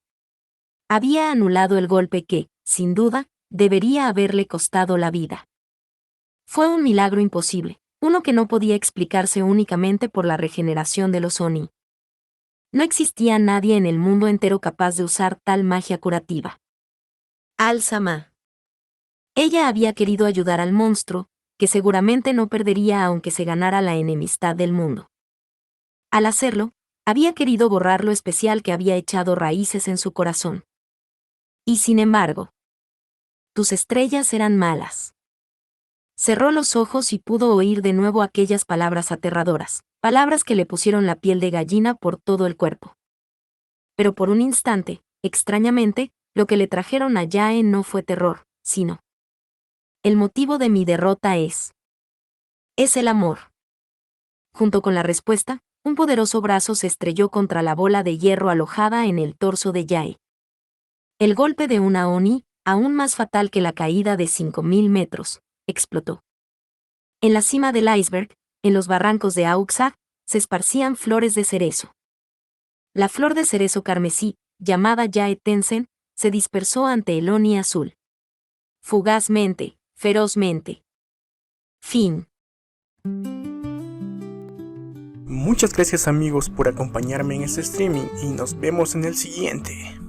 Había anulado el golpe que, sin duda, debería haberle costado la vida. Fue un milagro imposible, uno que no podía explicarse únicamente por la regeneración de los Oni. No existía nadie en el mundo entero capaz de usar tal magia curativa. Al-Sama. Ella había querido ayudar al monstruo, que seguramente no perdería aunque se ganara la enemistad del mundo. Al hacerlo, había querido borrar lo especial que había echado raíces en su corazón. Y sin embargo, tus estrellas eran malas. Cerró los ojos y pudo oír de nuevo aquellas palabras aterradoras, palabras que le pusieron la piel de gallina por todo el cuerpo. Pero por un instante, extrañamente, lo que le trajeron a Yae no fue terror, sino: el motivo de mi derrota es el amor. Junto con la respuesta, un poderoso brazo se estrelló contra la bola de hierro alojada en el torso de Yae. El golpe de una Oni, aún más fatal que la caída de 5000 metros, explotó. En la cima del iceberg, en los barrancos de Auxag, se esparcían flores de cerezo. La flor de cerezo carmesí, llamada Yae Tensen, se dispersó ante el Oni azul. Fugazmente, ferozmente. Fin. Muchas gracias amigos por acompañarme en este streaming y nos vemos en el siguiente.